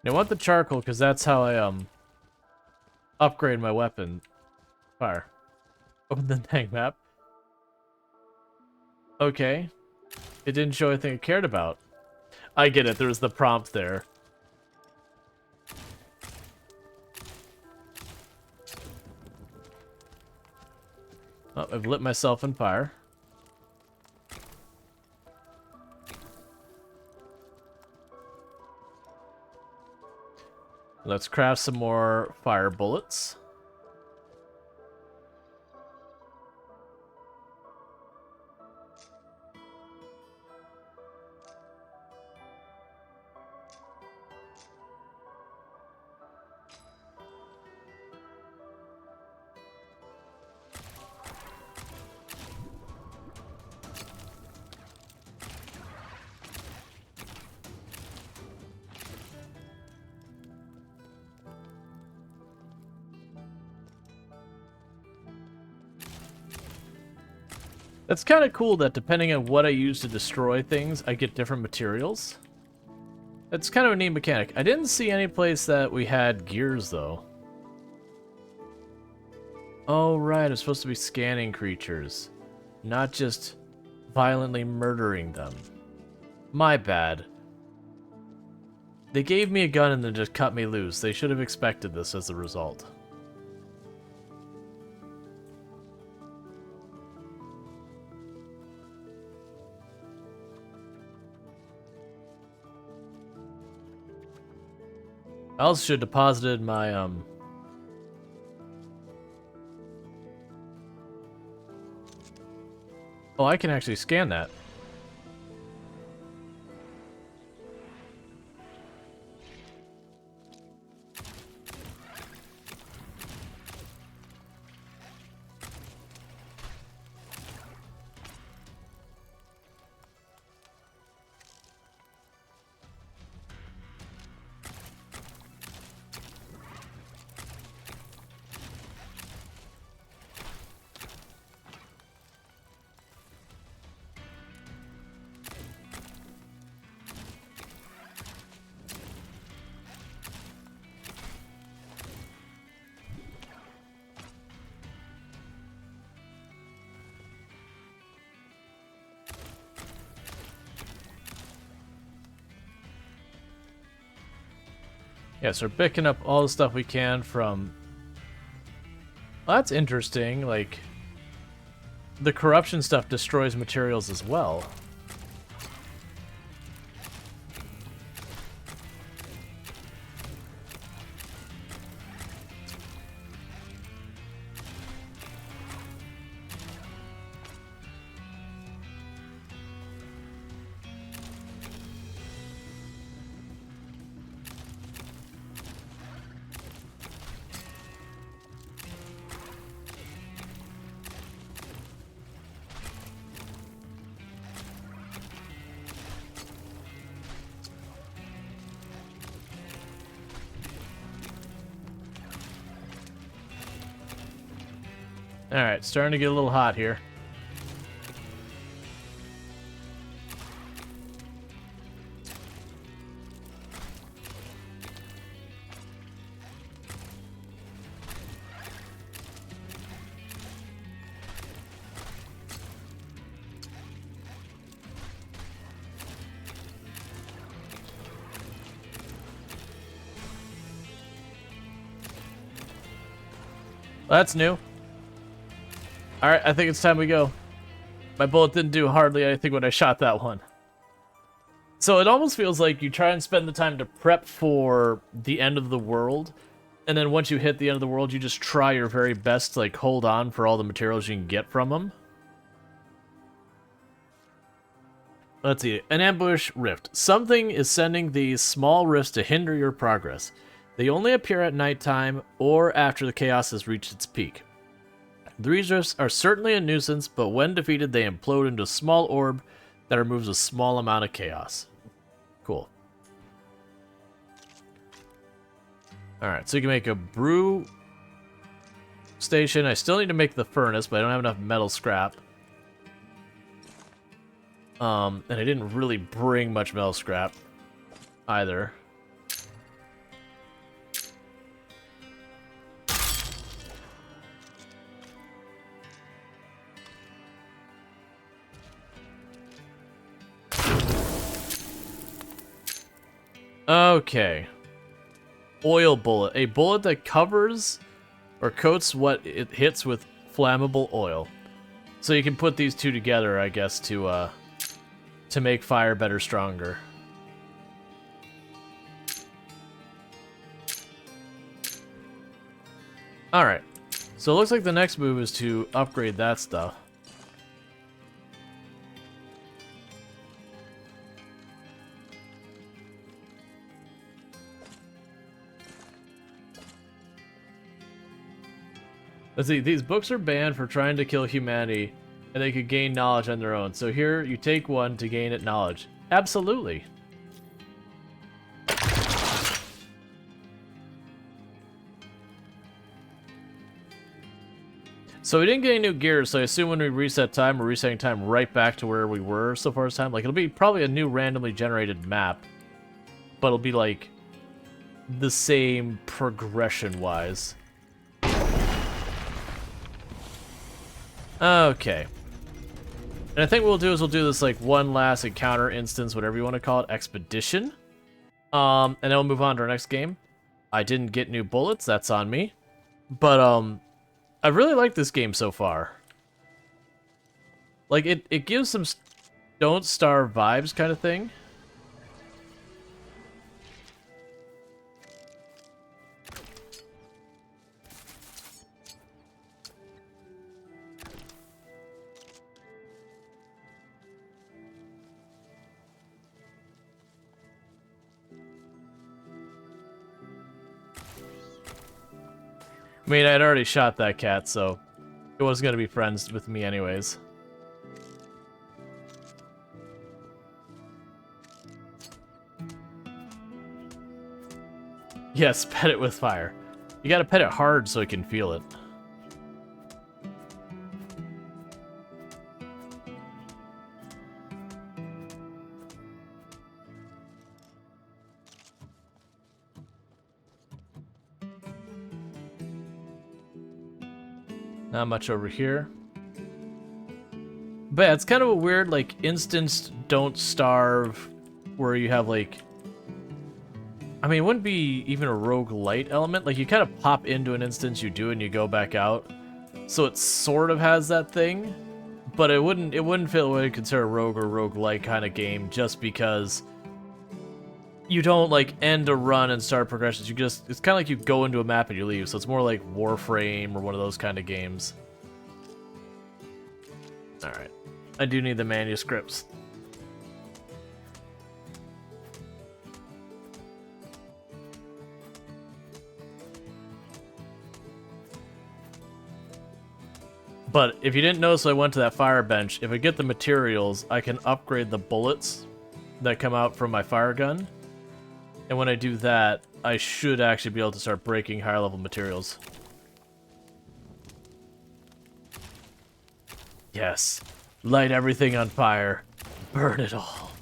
I want the charcoal, because that's how I, upgrade my weapon. Fire. Open the dang map. Okay. It didn't show anything I cared about. I get it, there was the prompt there. Oh, I've lit myself on fire. Let's craft some more fire bullets. It's kind of cool that depending on what I use to destroy things, I get different materials. It's kind of a neat mechanic. I didn't see any place that we had gears, though. Oh, right. I'm supposed to be scanning creatures, not just violently murdering them. My bad. They gave me a gun and then just cut me loose. They should have expected this as a result. I also should have deposited my, Oh, I can actually scan that. Yeah, so we're picking up all the stuff we can from... Well, that's interesting, like... The corruption stuff destroys materials as well. Alright, starting to get a little hot here. Well, that's new. Alright, I think it's time we go. My bullet didn't do hardly anything when I shot that one. So it almost feels like you try and spend the time to prep for the end of the world, and then once you hit the end of the world, you just try your very best to, like, hold on for all the materials you can get from them. Let's see. An ambush rift. Something is sending these small rifts to hinder your progress. They only appear at nighttime or after the chaos has reached its peak. These rifts are certainly a nuisance, but when defeated, they implode into a small orb that removes a small amount of chaos. Cool. Alright, so you can make a brew station. I still need to make the furnace, but I don't have enough metal scrap. And I didn't really bring much metal scrap either. Okay. Oil bullet. A bullet that covers or coats what it hits with flammable oil. So you can put these two together, I guess, to make fire better, stronger. Alright. So it looks like the next move is to upgrade that stuff. Let's see, these books are banned for trying to kill humanity, and they could gain knowledge on their own. So here, you take one to gain it knowledge. Absolutely. So we didn't get any new gears, so I assume when we reset time, we're resetting time right back to where we were so far as time. Like, it'll be probably a new randomly generated map, but it'll be, like, the same progression-wise. Okay. And I think what we'll do is we'll do this, like, one last encounter instance, whatever you want to call it, expedition. And then we'll move on to our next game. I didn't get new bullets, that's on me. But, I really like this game so far. Like, it gives some Don't Starve vibes kind of thing. I mean, I'd already shot that cat, so it was gonna be friends with me anyways. Yes, pet it with fire. You gotta pet it hard so it can feel it. Not much over here. But yeah, it's kind of a weird, like, instanced Don't Starve, where you have, like... I mean, it wouldn't be even a roguelite element. Like, you kind of pop into an instance, you do, and you go back out. So it sort of has that thing. But it wouldn't feel what I'd consider a rogue or roguelite kind of game, just because... you don't, like, end a run and start progressions. You just... it's kind of like you go into a map and you leave, so it's more like Warframe or one of those kind of games. Alright. I do need the manuscripts. But if you didn't notice, I went to that fire bench. If I get the materials, I can upgrade the bullets that come out from my fire gun. And when I do that, I should actually be able to start breaking higher level materials. Yes. Light everything on fire. Burn it all.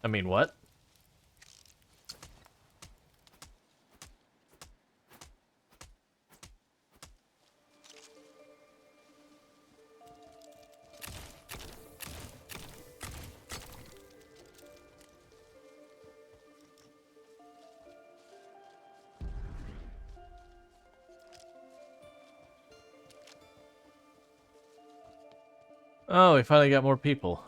I mean, what? Oh, we finally got more people.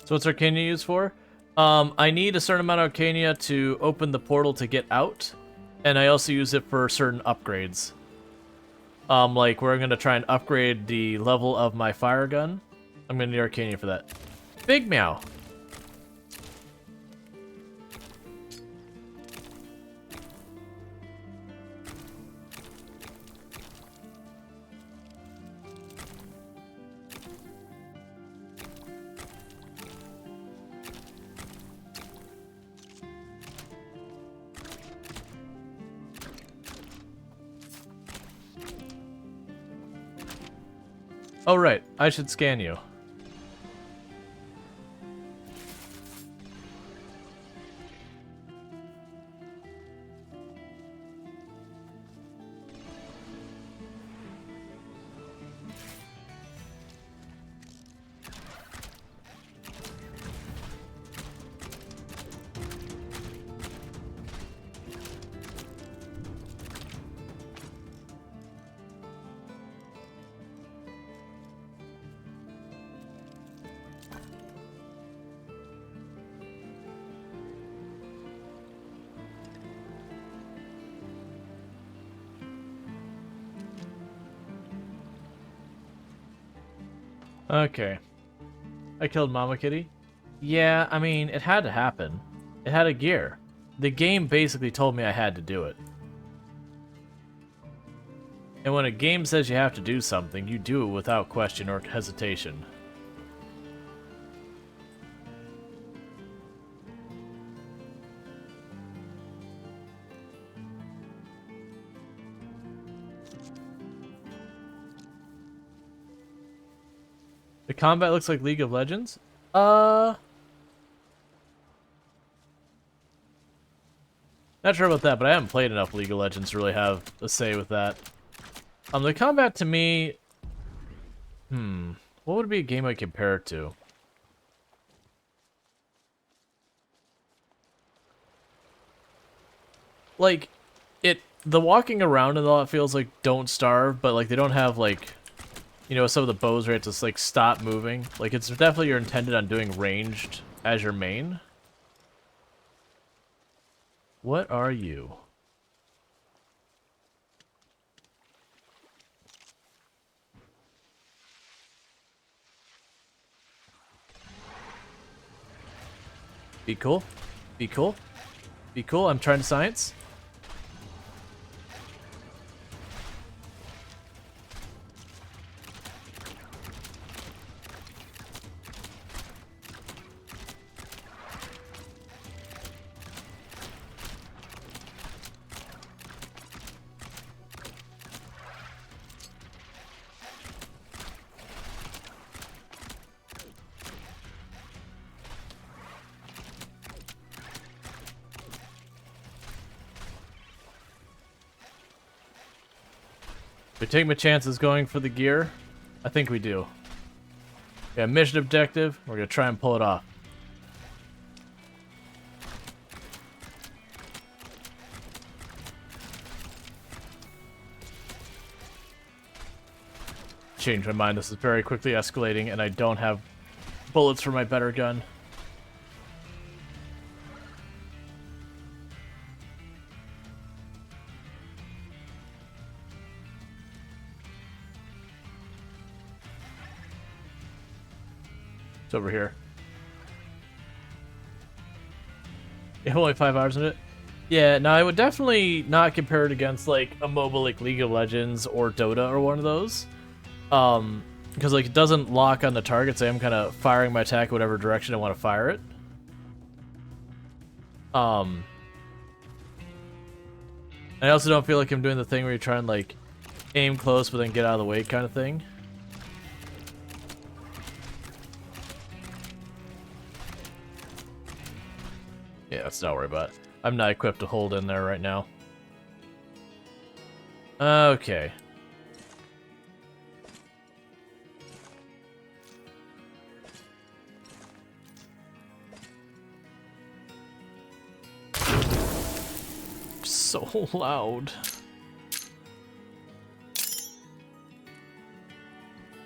So what's Arcania used for? I need a certain amount of Arcania to open the portal to get out, and I also use it for certain upgrades. Like where I'm gonna try and upgrade the level of my fire gun. I'm gonna need Arcania for that. Big meow. Oh, right. I should scan you. Okay. I killed Mama Kitty. Yeah, I mean, it had to happen. It had a gear. The game basically told me I had to do it. And when a game says you have to do something, you do it without question or hesitation. The combat looks like League of Legends? Not sure about that, but I haven't played enough League of Legends to really have a say with that. The combat to me... What would be a game I'd compare it to? Like, the walking around and all, it feels like Don't Starve, but like they don't have like... You know, some of the bows where it's just like stop moving. Like it's definitely you're intended on doing ranged as your main. What are you? Be cool. Be cool. Be cool. I'm trying to science. We take my chances going for the gear? I think we do. Yeah, mission objective. We're gonna try and pull it off. Change my mind. This is very quickly escalating, and I don't have bullets for my better gun. It's over here. You have only 5 hours in it? Yeah, no, I would definitely not compare it against, like, a MOBA like League of Legends or Dota or one of those. Because, like, it doesn't lock on the target, so I'm kind of firing my attack whatever direction I want to fire it. I also don't feel like I'm doing the thing where you try and, like, aim close but then get out of the way kind of thing. Yeah, let's not worry about it. I'm not equipped to hold in there right now. Okay. So loud.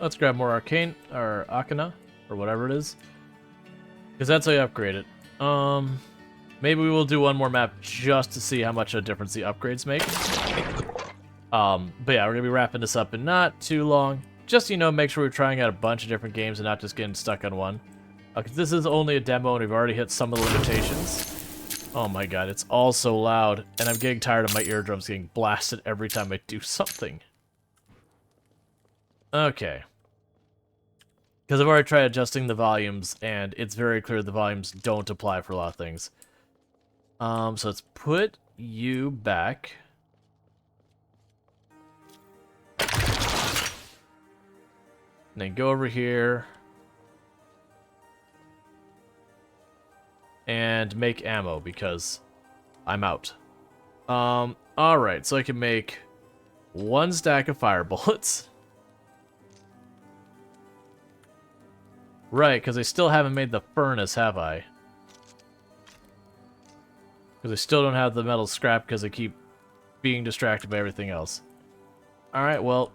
Let's grab more arcane, or Akana, or whatever it is. Because that's how you upgrade it. Maybe we will do one more map just to see how much of a difference the upgrades make. But yeah, we're gonna be wrapping this up in not too long. Just, you know, make sure we're trying out a bunch of different games and not just getting stuck on one. Because this is only a demo and we've already hit some of the limitations. Oh my god, it's all so loud. And I'm getting tired of my eardrums getting blasted every time I do something. Okay. Because I've already tried adjusting the volumes, and it's very clear the volumes don't apply for a lot of things. So let's put you back. And then go over here. And make ammo, because I'm out. Alright, so I can make 1 stack of fire bullets. Right, because I still haven't made the furnace, have I? Because I still don't have the metal scrap because I keep being distracted by everything else. Alright, well.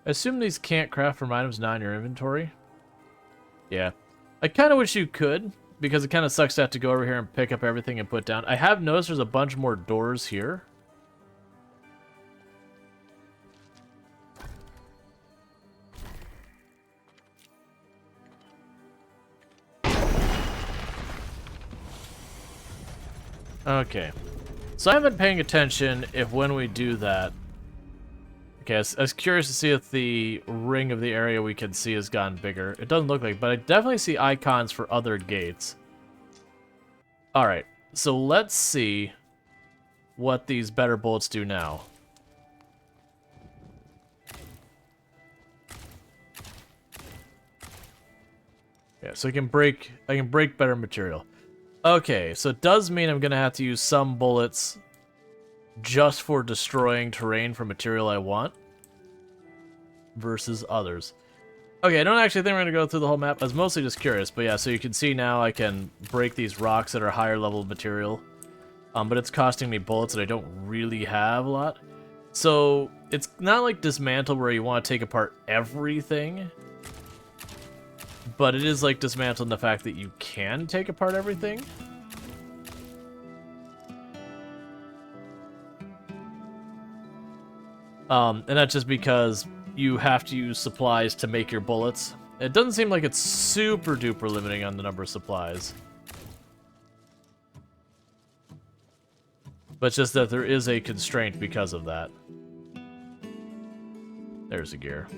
I assume these can't craft from items not in your inventory. Yeah. I kind of wish you could, because it kind of sucks to have to go over here and pick up everything and put down. I have noticed there's a bunch more doors here. Okay. So I haven't been paying attention if when we do that... Okay, I was curious to see if the ring of the area we can see has gotten bigger. It doesn't look like, but I definitely see icons for other gates. Alright, so let's see what these better bullets do now. Yeah, so I can break better material. Okay, so it does mean I'm gonna have to use some bullets just for destroying terrain for material I want versus others. Okay, I don't actually think we're going to go through the whole map. I was mostly just curious, but yeah, so you can see now I can break these rocks that are higher level material, but it's costing me bullets that I don't really have a lot. So it's not like Dismantle where you want to take apart everything, but it is like Dismantle in the fact that you can take apart everything. And that's just because you have to use supplies to make your bullets. It doesn't seem like it's super duper limiting on the number of supplies. But it's just that there is a constraint because of that. There's a gear.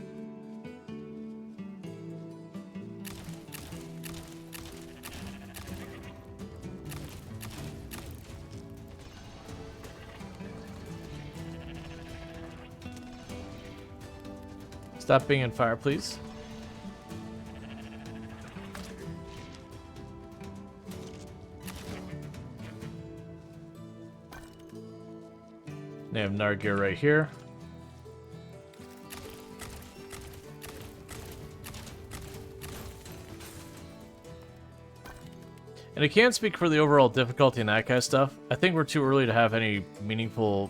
Stop being in fire, please. They have another gear right here. And I can't speak for the overall difficulty and that kind of stuff. I think we're too early to have any meaningful...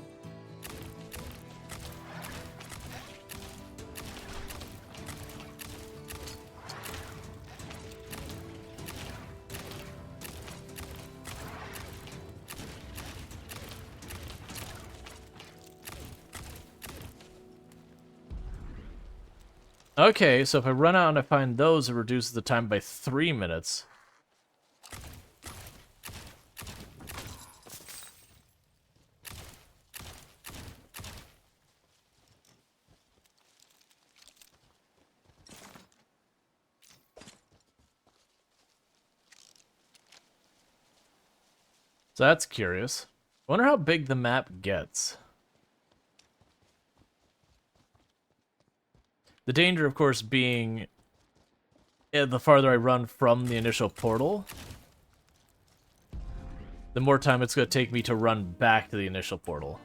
Okay, so if I run out and I find those, it reduces the time by 3 minutes. So that's curious. I wonder how big the map gets. The danger, of course, being the farther I run from the initial portal, the more time it's going to take me to run back to the initial portal.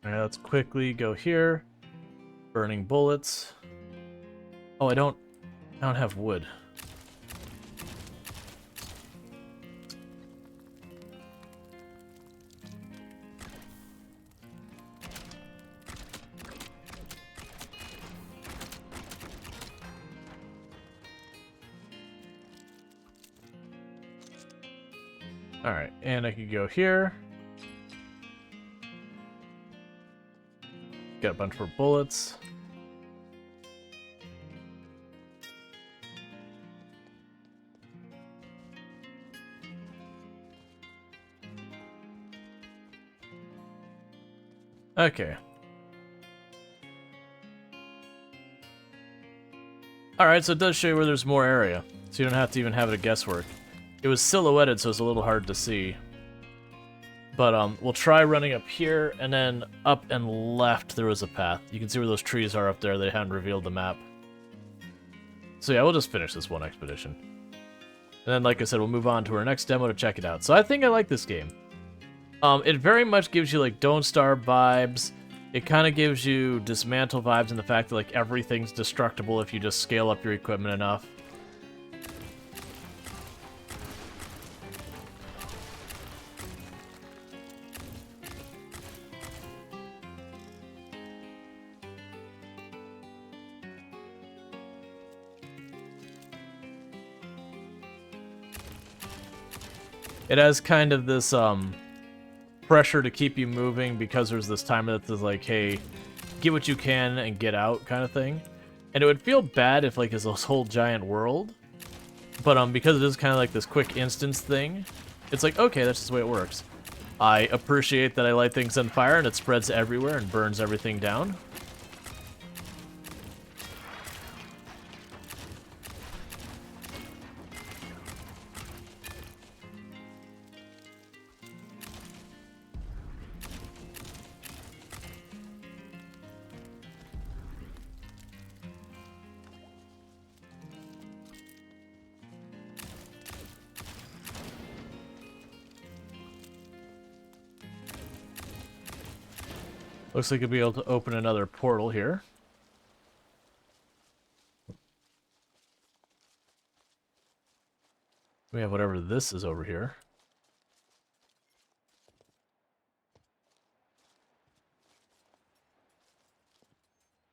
Alright, let's quickly go here. Burning bullets. Oh, I don't have wood. Alright, and I could go here. Got a bunch more bullets. Okay. Alright, so it does show you where there's more area. So you don't have to even have it a guesswork. It was silhouetted, so it's a little hard to see. But we'll try running up here, and then up and left there was a path. You can see where those trees are up there. They hadn't revealed the map. So yeah, we'll just finish this one expedition. And then, like I said, we'll move on to our next demo to check it out. So I think I like this game. It very much gives you, like, Don't Starve vibes. It kind of gives you Dismantle vibes in the fact that, like, everything's destructible if you just scale up your equipment enough. It has kind of this, pressure to keep you moving because there's this timer that's like, hey, get what you can and get out kind of thing. And it would feel bad if, like, it's this whole giant world. But, because it is kind of like this quick instance thing, it's like, okay, that's just the way it works. I appreciate that I light things on fire and it spreads everywhere and burns everything down. Looks like you'll be able to open another portal here. We have whatever this is over here.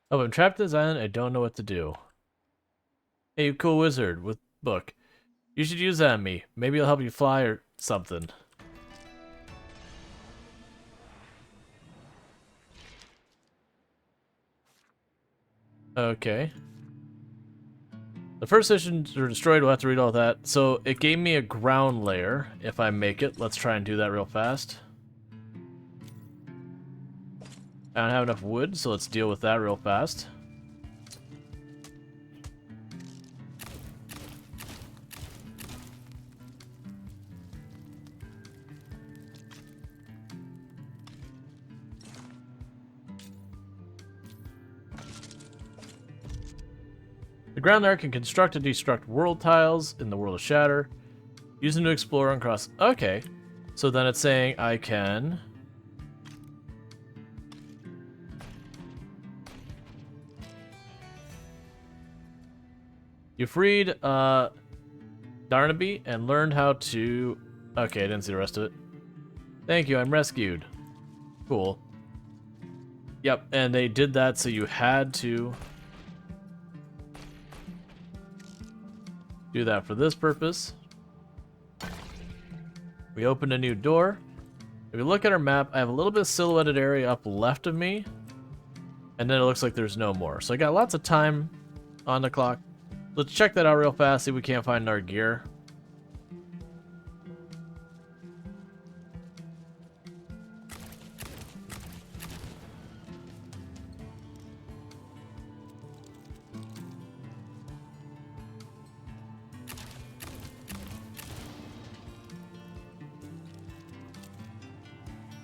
Oh, I'm trapped at this island. I don't know what to do. Hey, you cool wizard with book. You should use that on me. Maybe it'll help you fly or something. Okay. The first stations are destroyed. We'll have to read all that. So it gave me a ground layer. If I make it, let's try and do that real fast. I don't have enough wood, so let's deal with that real fast. The ground layer can construct and destruct world tiles in the world of Shatter. Use them to explore and cross. Okay. So then it's saying I can... You freed Darnaby and learned how to... Okay, I didn't see the rest of it. Thank you, I'm rescued. Cool. Yep, and they did that so you had to... do that for this purpose. We opened a new door. If we look at our map, I have a little bit of silhouetted area up left of me. And then it looks like there's no more. So I got lots of time on the clock. Let's check that out real fast, see if we can't find our gear.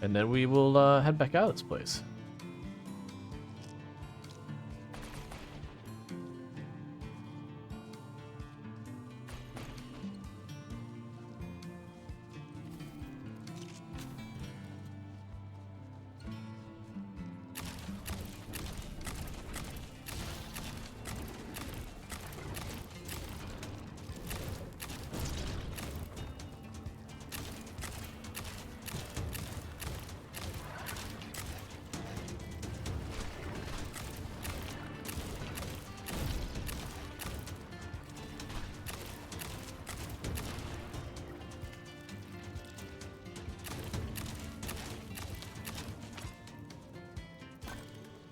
And then we will head back out of this place.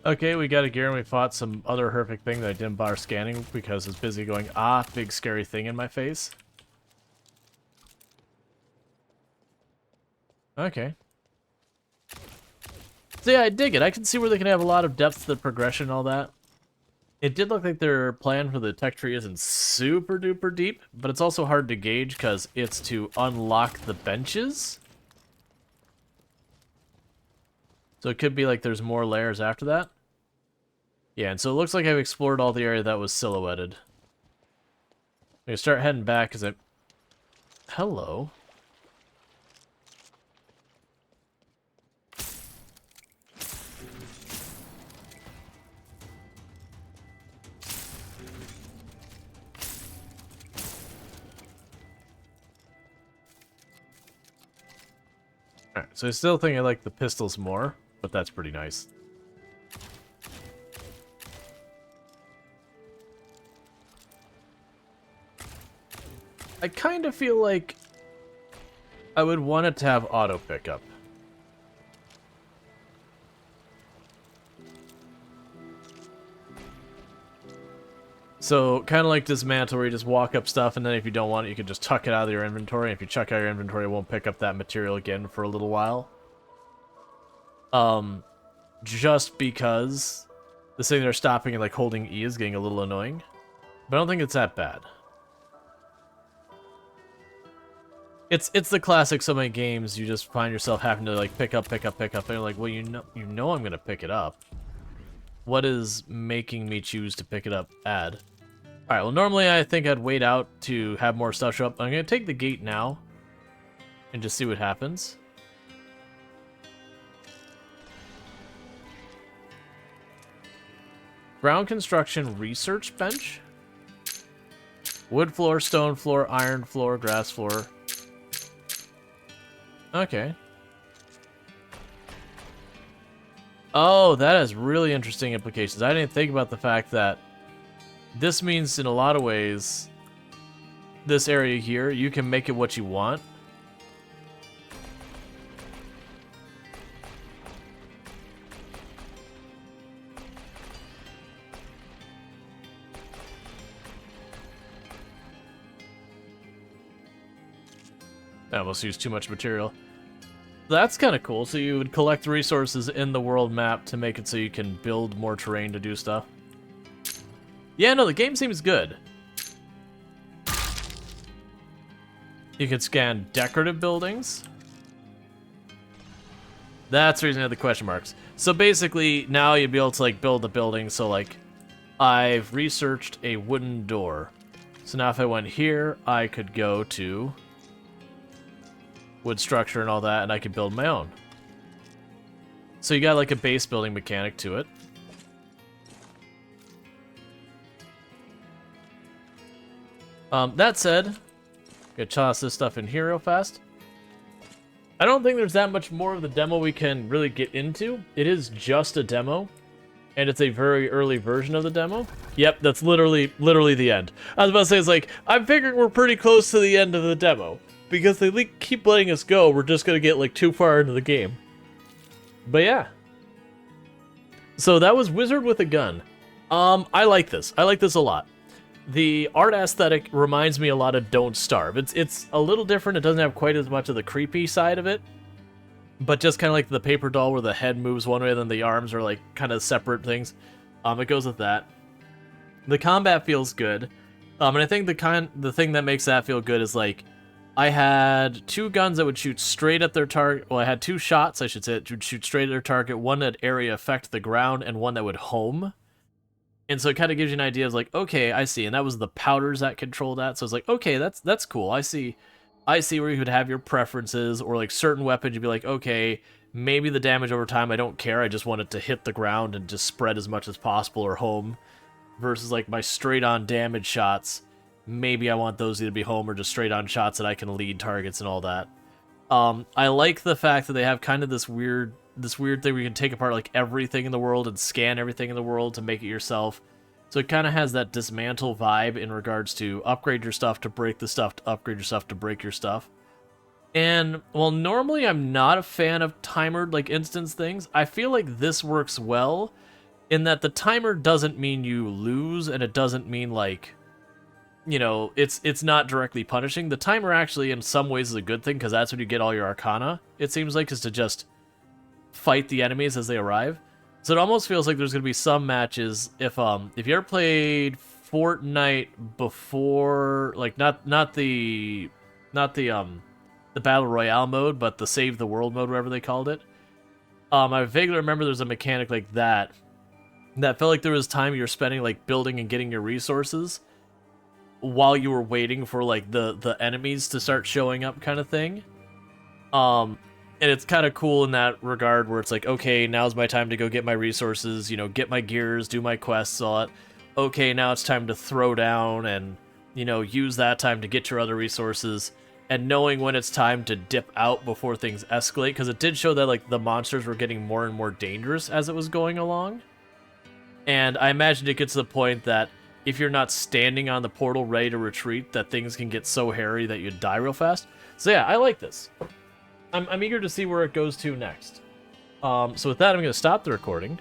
Okay, we got a gear and we fought some other horrific thing that I didn't bother scanning because it's busy going, big scary thing in my face. Okay. So yeah, I dig it. I can see where they can have a lot of depth to the progression and all that. It did look like their plan for the tech tree isn't super duper deep, but it's also hard to gauge because it's to unlock the benches. So it could be like there's more layers after that. Yeah, and so it looks like I've explored all the area that was silhouetted. I'm gonna start heading back because I... Hello. Alright, so I still think I like the pistols more, but that's pretty nice. I kind of feel like I would want it to have auto pickup. So, kind of like Dismantle, where you just walk up stuff, and then if you don't want it, you can just tuck it out of your inventory. If you chuck out your inventory, it won't pick up that material again for a little while. Just because the thing they're stopping and like holding E is getting a little annoying. But I don't think it's that bad. It's the classic so many games you just find yourself having to like pick up, and you're like, well, you know I'm gonna pick it up. What is making me choose to pick it up? Add. Alright, well normally I think I'd wait out to have more stuff show up. I'm gonna take the gate now and just see what happens. Ground construction research bench. Wood floor, stone floor, iron floor, grass floor. Okay. Oh, that has really interesting implications. I didn't think about the fact that this means in a lot of ways, this area here, you can make it what you want. I almost used too much material. That's kind of cool. So you would collect resources in the world map to make it so you can build more terrain to do stuff. Yeah, no, the game seems good. You can scan decorative buildings. That's the reason I had the question marks. So basically, now you'd be able to like build a building. So like, I've researched a wooden door. So now if I went here, I could go to wood structure and all that, and I could build my own. So you got like a base building mechanic to it. That said, gonna toss this stuff in here real fast. I don't think there's that much more of the demo we can really get into. It is just a demo, and it's a very early version of the demo. Yep, that's literally the end. I was about to say, it's like, I'm figuring we're pretty close to the end of the demo. Because they keep letting us go, we're just gonna get like too far into the game. But yeah. So that was Wizard with a Gun. I like this. I like this a lot. The art aesthetic reminds me a lot of Don't Starve. It's a little different. It doesn't have quite as much of the creepy side of it. But just kind of like the paper doll where the head moves one way and then the arms are like kind of separate things. It goes with that. The combat feels good. And I think the thing that makes that feel good is like, I had two guns that would shoot straight at their target. Well, I had two shots, I should say, that would shoot straight at their target. One that area affect the ground, and one that would home. And so it kind of gives you an idea of like, okay, I see. And that was the powders that control that. So it's like, okay, that's cool. I see where you could have your preferences, or like certain weapons, you'd be like, okay, maybe the damage over time, I don't care. I just want it to hit the ground and just spread as much as possible or home. Versus like my straight-on damage shots. Maybe I want those either to be home or just straight-on shots that I can lead targets and all that. I like the fact that they have kind of this weird thing where you can take apart like everything in the world and scan everything in the world to make it yourself. So it kind of has that Dismantle vibe in regards to upgrade your stuff to break the stuff to upgrade your stuff to break your stuff. And while normally I'm not a fan of timered like instance things, I feel like this works well in that the timer doesn't mean you lose, and it doesn't mean, like, you know, it's not directly punishing. The timer actually, in some ways, is a good thing, because that's when you get all your Arcana, it seems like, is to just fight the enemies as they arrive. So it almost feels like there's going to be some matches, if you ever played Fortnite before, like, not the Battle Royale mode, but the Save the World mode, whatever they called it. I vaguely remember there's a mechanic like that felt like there was time you were spending, like, building and getting your resources while you were waiting for, like, the enemies to start showing up, kind of thing. And it's kind of cool in that regard, where it's like, okay, now's my time to go get my resources, you know, get my gears, do my quests, all that. Okay, now it's time to throw down and, you know, use that time to get your other resources, and knowing when it's time to dip out before things escalate, because it did show that, like, the monsters were getting more and more dangerous as it was going along. And I imagine it gets to the point that if you're not standing on the portal ready to retreat, that things can get so hairy that you die real fast. So yeah, I like this. I'm eager to see where it goes to next. So with that, I'm going to stop the recording.